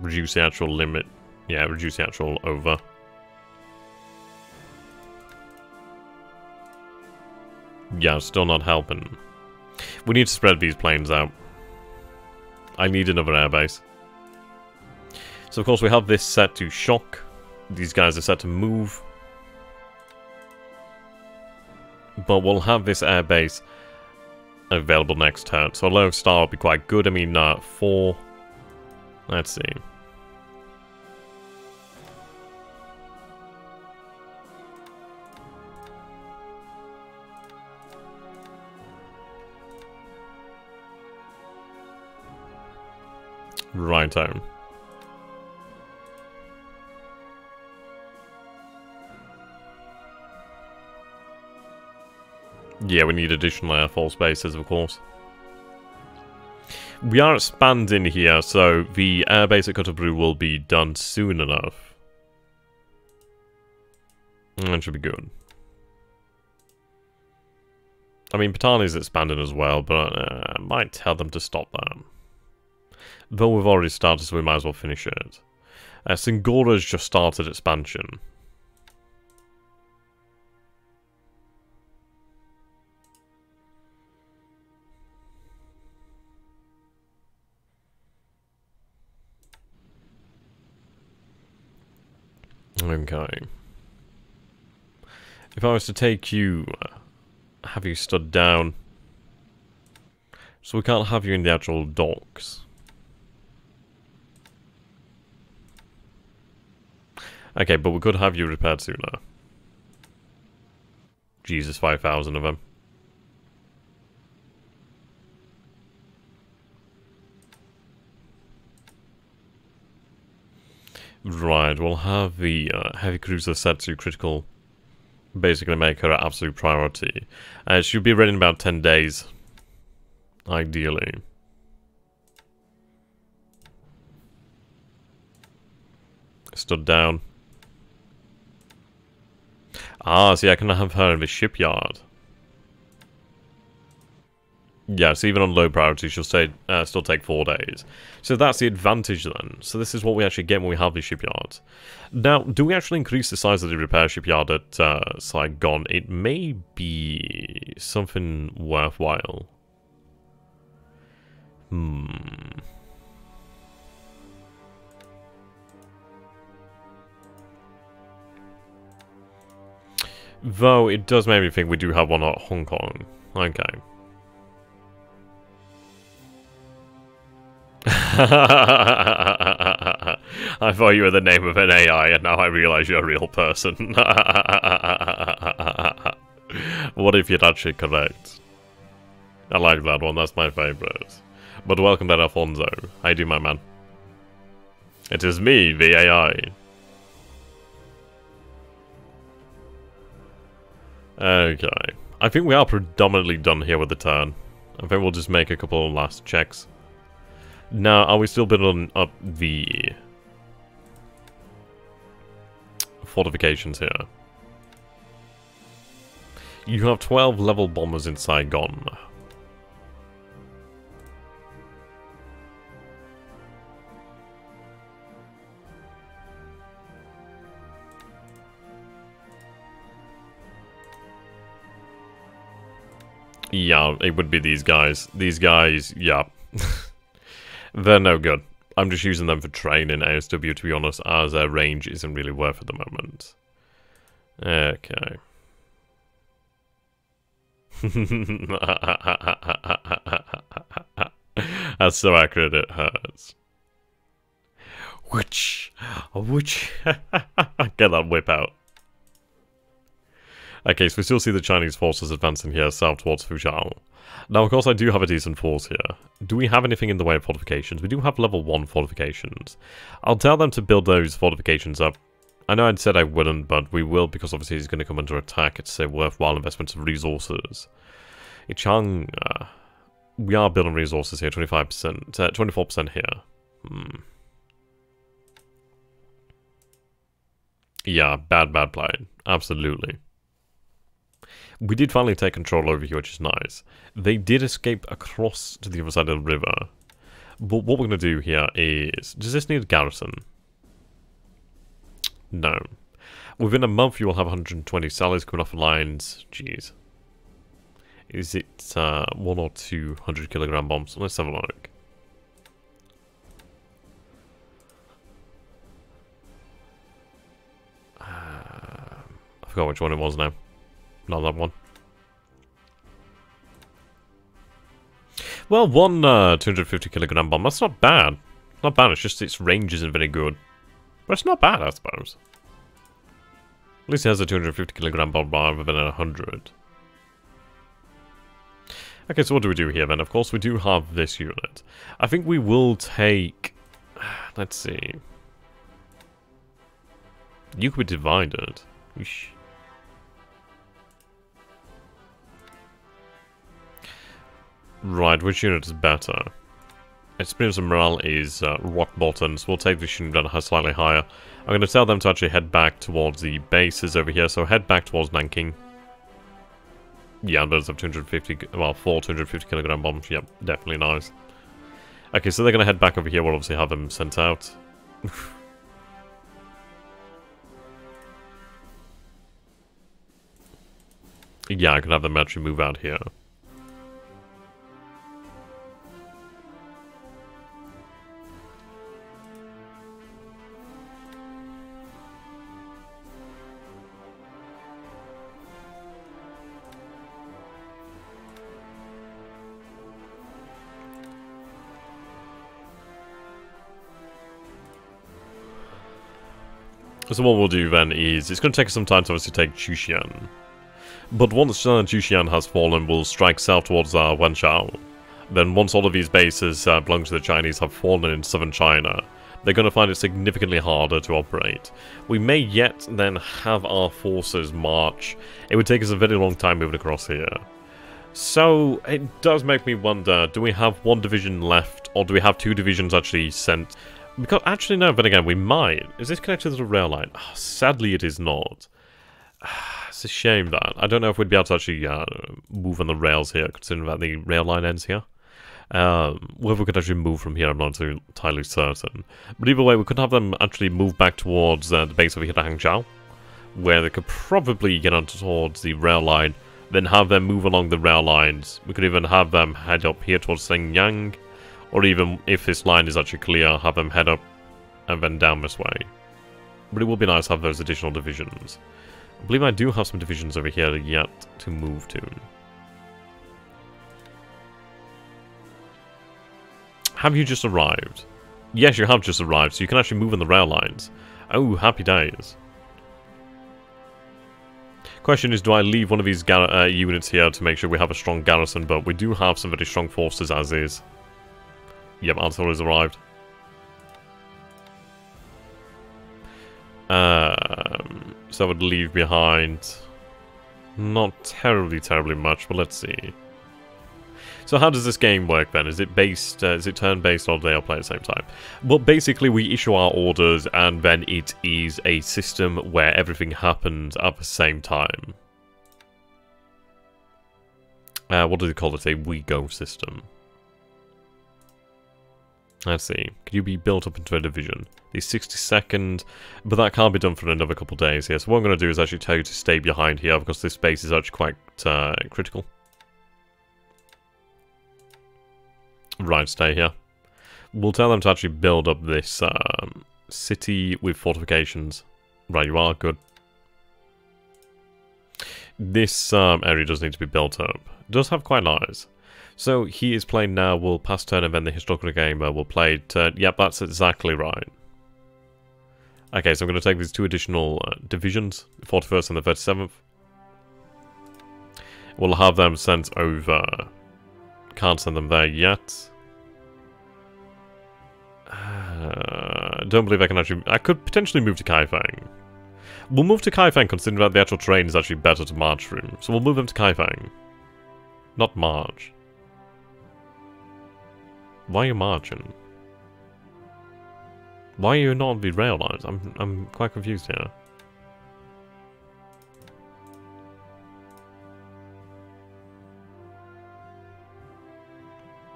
[SPEAKER 1] Reduce the actual limit. Yeah, reduce the actual over. Yeah, still not helping. We need to spread these planes out. I need another airbase. So of course we have this set to shock. These guys are set to move. But we'll have this airbase available next turn. So a low star will be quite good. I mean, 4... Let's see. Righto. Yeah, we need additional Air Force bases, of course. We are expanding here, so the airbase at Kotobaru will be done soon enough. That should be good. I mean, Patani's expanding as well, but I might tell them to stop that. Though we've already started, so we might as well finish it. Singora's just started expansion. Okay. If I was to take you, have you stood down. So we can't have you in the actual docks. Okay, but we could have you repaired sooner. Jesus, 5,000 of them. Right, we'll have the heavy cruiser set to critical. Basically make her an absolute priority. She'll be ready in about 10 days. Ideally. Stood down. Ah, see, I can have her in the shipyard. Yes, even on low priority, she'll still take 4 days. So that's the advantage then. So this is what we actually get when we have these shipyards. Now, do we actually increase the size of the repair shipyard at Saigon? It may be something worthwhile. Though, it does make me think we do have one at Hong Kong. Okay. I thought you were the name of an AI, and now I realize you're a real person. What if you're actually correct? I like that one, that's my favorite. But welcome there, Alfonso. How you doing, my man? It is me, the AI. Okay. I think we are predominantly done here with the turn. I think we'll just make a couple of last checks. Now, are we still building up the fortifications here? You have 12 level bombers in Saigon. Yeah, it would be these guys. These guys, yeah. They're no good. I'm just using them for training ASW, to be honest, as their range isn't really worth at the moment. Okay. That's so accurate it hurts. Which? Get that whip out. Okay, so we still see the Chinese forces advancing here south towards Fuzhou. Now, of course, I do have a decent force here. Do we have anything in the way of fortifications? We do have level 1 fortifications. I'll tell them to build those fortifications up. I know I'd said I wouldn't, but we will because obviously he's going to come under attack. It's a worthwhile investment of resources. Ichang, we are building resources here, 25%, 24% here. Yeah, bad play. Absolutely. We did finally take control over here, which is nice. They did escape across to the other side of the river. But what we're going to do here is... Does this need a garrison? No. Within a month, you will have 120 sallies coming off the lines. Jeez. Is it 1 or 2 100-kilogram bombs? Let's have a look. I forgot which one it was now. Not that one. Well, one 250-kilogram bomb. That's not bad. Not bad. It's just its range isn't very good. But it's not bad, I suppose. At least it has a 250-kilogram bomb rather than a 100. Okay, so what do we do here then? Of course, we do have this unit. I think we will take... Let's see. You could be divided. Eesh. Right, which unit is better? Experience and morale is rock bottom, so we'll take this unit that slightly higher. I'm going to tell them to actually head back towards the bases over here, so head back towards Nanking. Yeah, those have 250, well, 4 250-kilogram bombs. Yep, definitely nice. Okay, so they're going to head back over here. We'll obviously have them sent out. Yeah, I can have them actually move out here. So what we'll do then is, it's going to take us some time to obviously take Chushian. But once Chushian has fallen, we'll strike south towards Wenchao. Then once all of these bases belonging to the Chinese have fallen in southern China, they're going to find it significantly harder to operate. We may yet then have our forces march. It would take us a very long time moving across here. So it does make me wonder, do we have one division left, or do we have two divisions actually sent? Because actually no, but again, we might. Is this connected to the rail line? Oh, sadly it is not. It's a shame that. I don't know if we'd be able to actually move on the rails here, considering that the rail line ends here. Whether we could actually move from here, I'm not entirely certain. But either way, we could have them actually move back towards the base over here to Hangzhou, where they could probably get on towards the rail line, then have them move along the rail lines. We could even have them head up here towards Shenyang, or even, if this line is actually clear, have them head up and then down this way. But it will be nice to have those additional divisions. I believe I do have some divisions over here yet to move to. Have you just arrived? Yes, you have just arrived, so you can actually move on the rail lines. Oh, happy days. Question is, do I leave one of these units here to make sure we have a strong garrison? But we do have some very strong forces as is. Yep, answer has arrived. So I would leave behind not terribly much, but let's see. So how does this game work then? Is it based, is it turn-based, or do they all play at the same time? Well, basically we issue our orders, and then it is a system where everything happens at the same time. What do they call it? A we go system. Let's see. Could you be built up into a division? The 62nd, but that can't be done for another couple of days here. So what I'm going to do is actually tell you to stay behind here, because this base is actually quite critical. Right, stay here. We'll tell them to actually build up this city with fortifications. Right, you are good. This area does need to be built up. It does have quite nice. So he is playing now, we'll pass turn, and then the historical gamer will play turn. Yep, that's exactly right. Okay, so I'm going to take these two additional divisions, the 41st and the 37th. We'll have them sent over. Can't send them there yet. Don't believe I can actually... I could potentially move to Kaifeng. We'll move to Kaifeng, considering that the actual terrain is actually better to march through. So we'll move them to Kaifeng. Not march. Why are you marching? Why are you not on the rail lines? I'm quite confused here.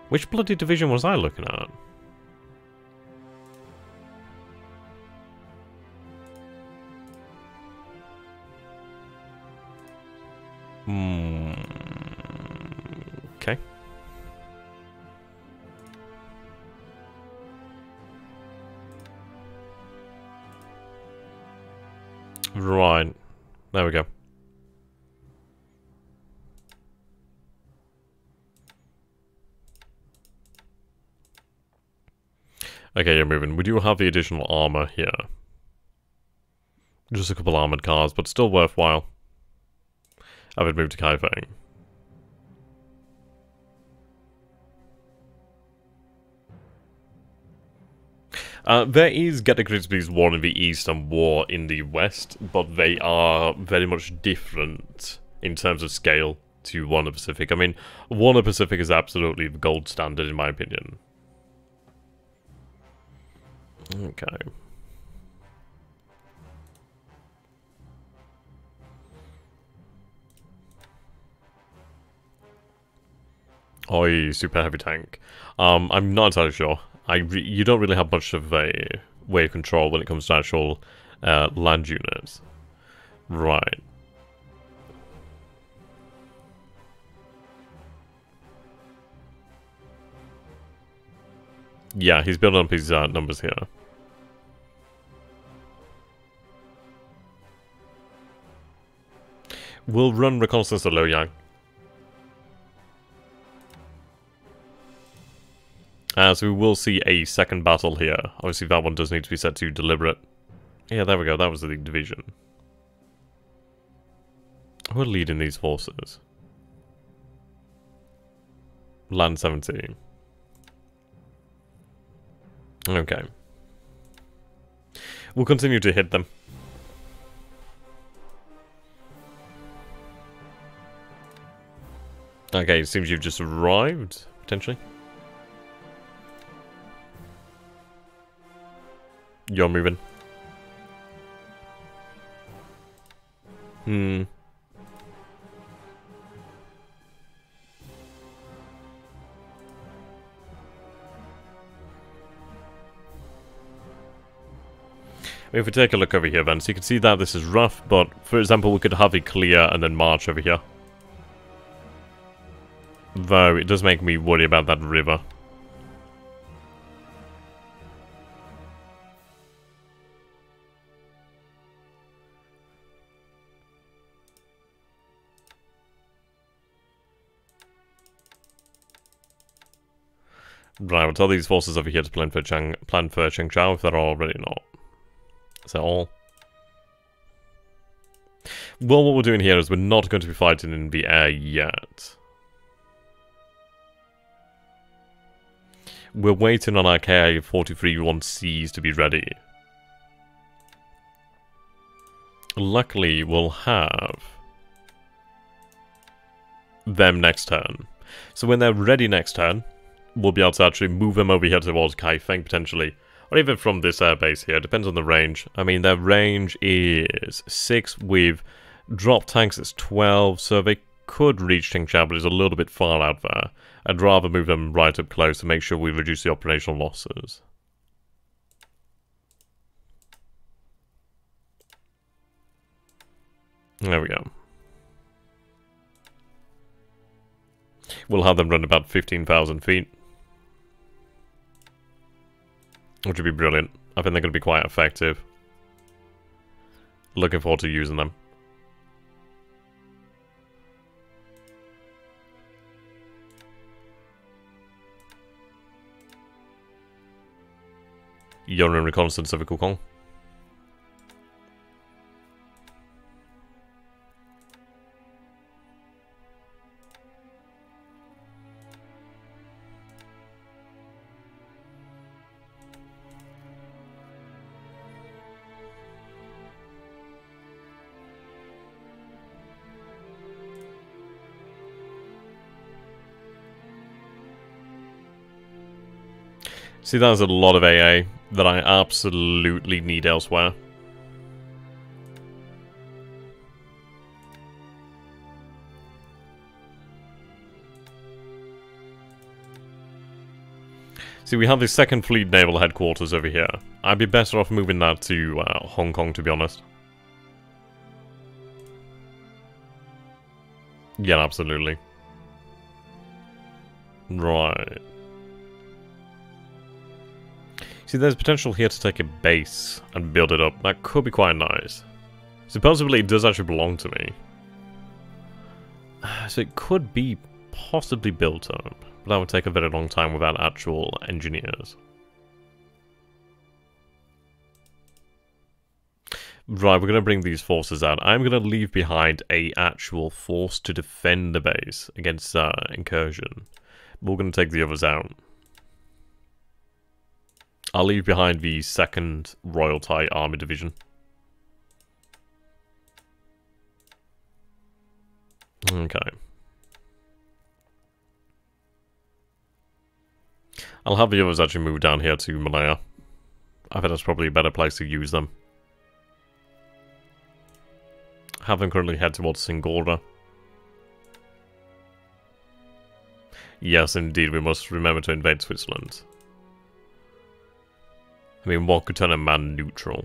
[SPEAKER 1] Which bloody division was I looking at? Okay. Right. There we go. Okay, you're moving. We do have the additional armor here. Just a couple armored cars, but still worthwhile. I would move to Kaifeng. There is Grigsby's War in the east and War in the west, but they are very much different in terms of scale to Warner Pacific. I mean, Warner Pacific is absolutely the gold standard in my opinion. Okay. Oh, super heavy tank. I'm not entirely sure. You don't really have much of a way of control when it comes to actual land units. Right. Yeah, he's building up his numbers here. We'll run Reconnaissance to Luoyang. So we will see a second battle here. Obviously that one does need to be set to deliberate. Yeah, there we go. That was the division. Who are leading these forces? Land 17. Okay. We'll continue to hit them. Okay, it seems you've just arrived, potentially. You're moving. Hmm. If we take a look over here then, so you can see that this is rough, but for example we could have it clear and then march over here. Though it does make me worry about that river. Right, we'll tell these forces over here to plan for Chengchao if they're already not. Is that all? Well, what we're doing here is we're not going to be fighting in the air yet. We're waiting on our Ka-43-1Cs to be ready. Luckily, we'll have them next turn. So when they're ready next turn, we'll be able to actually move them over here towards Kaifeng, potentially. Or even from this airbase here, depends on the range. I mean, their range is 6 with drop tanks, it's 12, so they could reach Chengchao, but it's a little bit far out there. I'd rather move them right up close to make sure we reduce the operational losses. There we go. We'll have them run about 15,000 feet. Which would be brilliant. I think they're going to be quite effective. Looking forward to using them. You're in Reconnaissance of Kukong. See, that's a lot of AA that I absolutely need elsewhere. See, we have the 2nd Fleet Naval Headquarters over here. I'd be better off moving that to Hong Kong, to be honest. Yeah, absolutely. Right. See, there's potential here to take a base and build it up. That could be quite nice. Supposedly, it does actually belong to me. So it could be possibly built up. But that would take a very long time without actual engineers. Right, we're going to bring these forces out. I'm going to leave behind a actual force to defend the base against incursion. We're going to take the others out. I'll leave behind the 2nd Royal Thai Army Division. Okay. I'll have the others actually move down here to Malaya. I think that's probably a better place to use them. Have them currently head towards Singora. Yes, indeed, we must remember to invade Switzerland. I mean, what could turn a man neutral?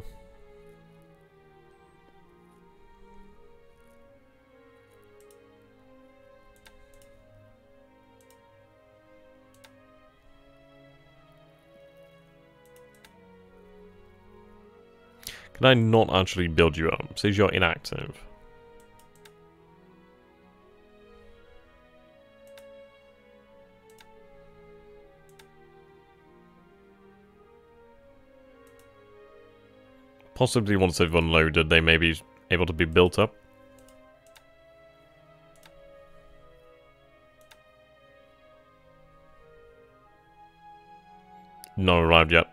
[SPEAKER 1] Can I not actually build you up? Says you're inactive. Possibly once they've unloaded, they may be able to be built up. Not arrived yet.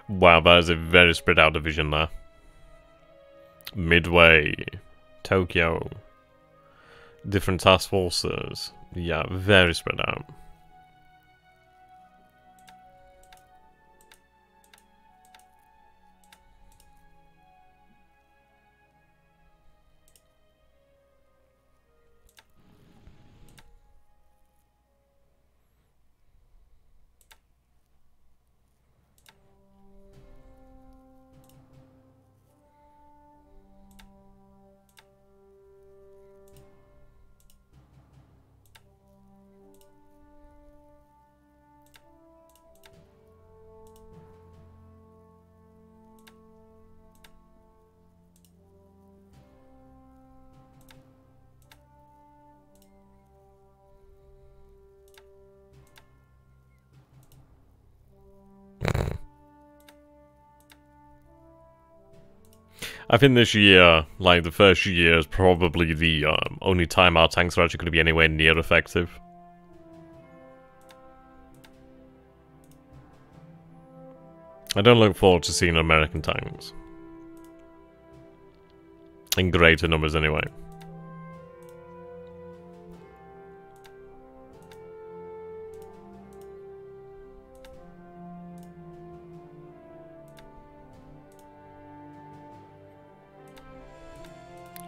[SPEAKER 1] Wow, that is a very spread out division there. Midway, Tokyo, different task forces. Yeah, very spread out. I think this year, like the first year, is probably the only time our tanks are actually going to be anywhere near effective. I don't look forward to seeing American tanks. In greater numbers anyway.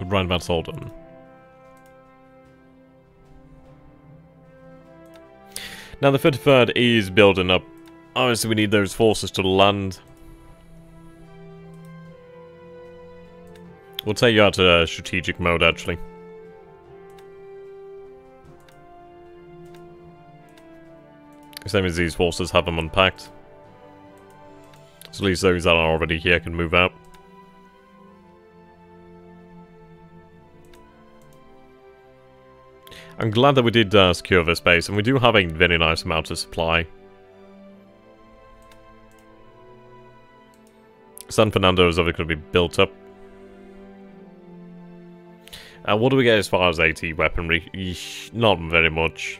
[SPEAKER 1] Right about Solden. Now the 53rd is building up. Obviously we need those forces to land. We'll take you out to strategic mode actually. Same as these forces have them unpacked. So at least those that are already here can move out. I'm glad that we did secure this base, and we do have a very nice amount of supply. San Fernando is obviously going to be built up. What do we get as far as AT weaponry? Eesh, not very much.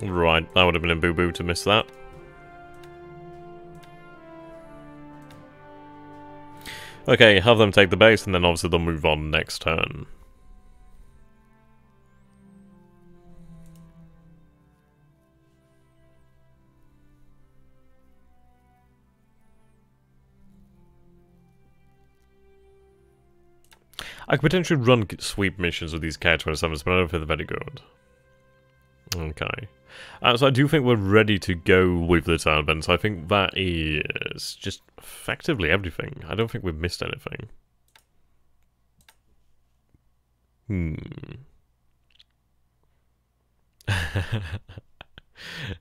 [SPEAKER 1] Right, that would have been a boo-boo to miss that. Okay, have them take the base, and then obviously they'll move on next turn. I could potentially run sweep missions with these K-27s, but I don't feel they're very good. Okay. So I do think we're ready to go with the turbines. I think that is just effectively everything. I don't think we've missed anything.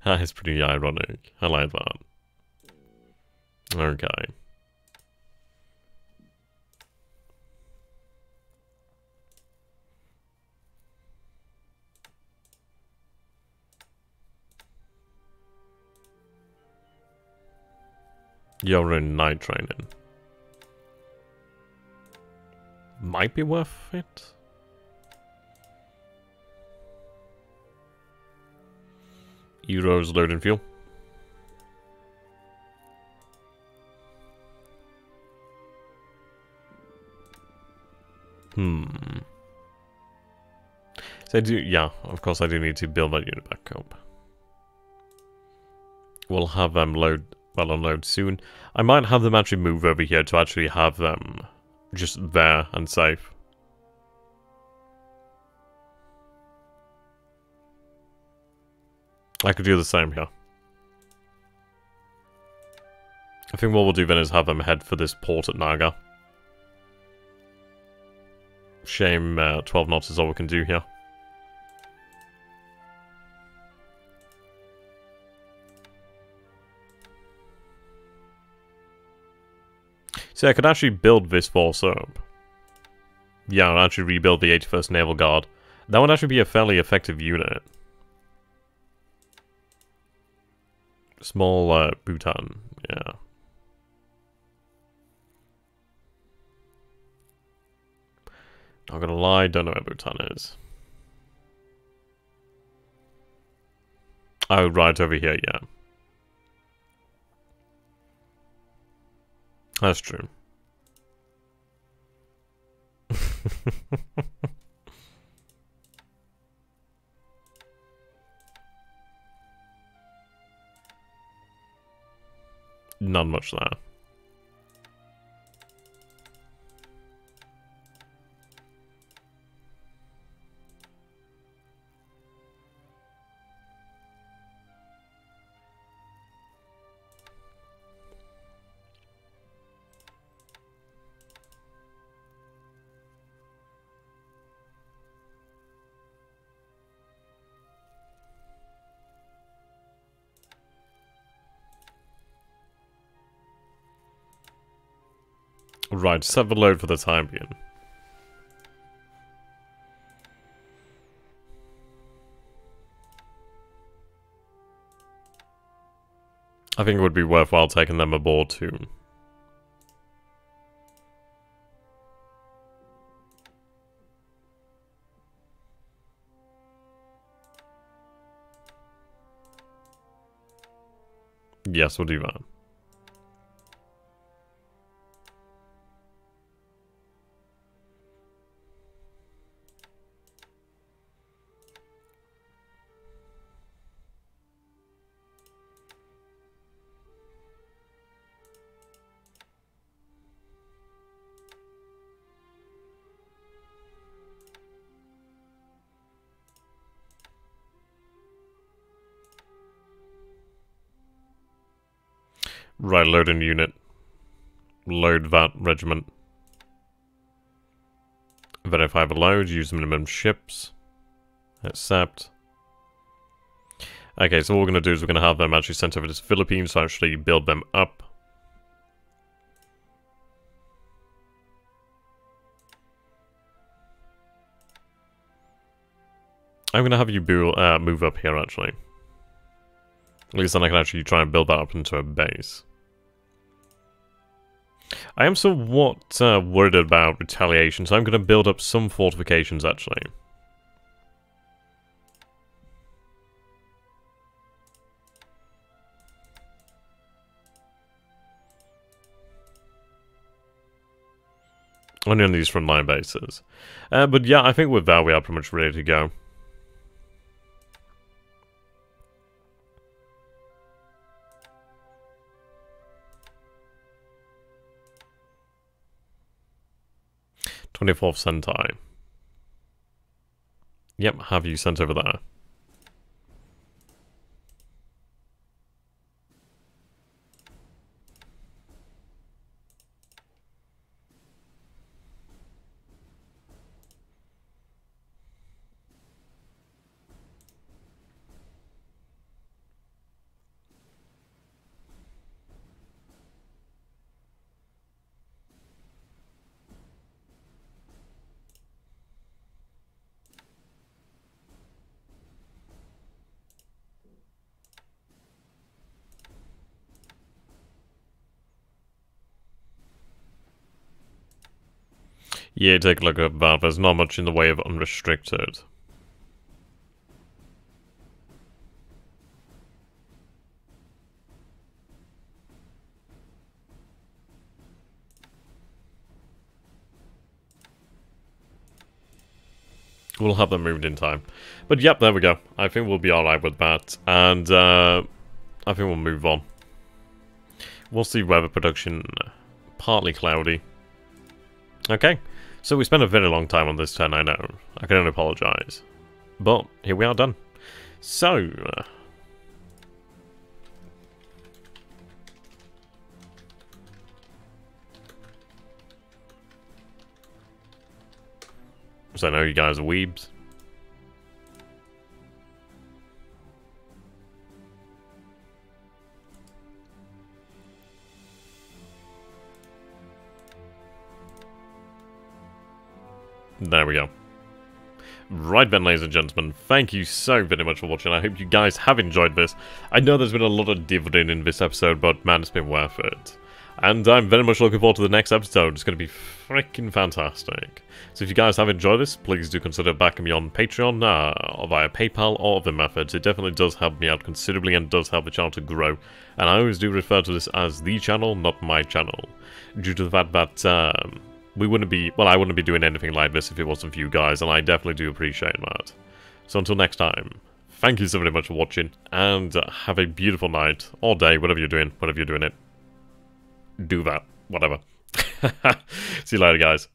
[SPEAKER 1] That is pretty ironic. I like that. Okay. You're in night training. Might be worth it. Euros loading fuel. So I do, yeah, of course I do need to build that unit back up. We'll have them unload soon. I might have them actually move over here to actually have them just there and safe. I could do the same here. I think what we'll do then is have them head for this port at Naga. Shame 12 knots is all we can do here. So I could actually build this force up. Yeah, I'll actually rebuild the 81st Naval Guard. That would actually be a fairly effective unit. Small Bhutan, yeah. Not gonna lie, don't know where Bhutan is. Oh, right over here, yeah. That's true. Not much there. Right, set the load for the time being. I think it would be worthwhile taking them aboard too. Yes, we'll do that. Right, load in unit. Load that regiment. Verify the load, use minimum ships. Accept. Okay, so what we're going to do is we're going to have them actually sent over to the Philippines to actually build them up. I'm going to have you move up here, actually. At least then I can actually try and build that up into a base. I am somewhat worried about retaliation, so I'm going to build up some fortifications, actually. Only on these frontline bases. But yeah, I think with that we are pretty much ready to go. '24th Sentai. Yep, have you sent over there. Yeah, take a look at that. There's not much in the way of unrestricted. We'll have them moved in time. But yep, there we go. I think we'll be alright with that. And I think we'll move on. We'll see weather production. Partly cloudy. Okay. So we spent a very long time on this turn, I know. I can only apologise. But here we are done. So... Because I know you guys are weebs. There we go. Right then, ladies and gentlemen, thank you so very much for watching. I hope you guys have enjoyed this. I know there's been a lot of dividend in this episode, but man, it's been worth it. And I'm very much looking forward to the next episode. It's going to be freaking fantastic. So if you guys have enjoyed this, please do consider backing me on Patreon, or via PayPal, or other methods. It definitely does help me out considerably and does help the channel to grow. And I always do refer to this as the channel, not my channel. Due to the fact that, I wouldn't be doing anything like this if it wasn't for you guys, and I definitely do appreciate that. So until next time, thank you so very much for watching, and have a beautiful night, or day, whatever you're doing it. Do that. Whatever. See you later, guys.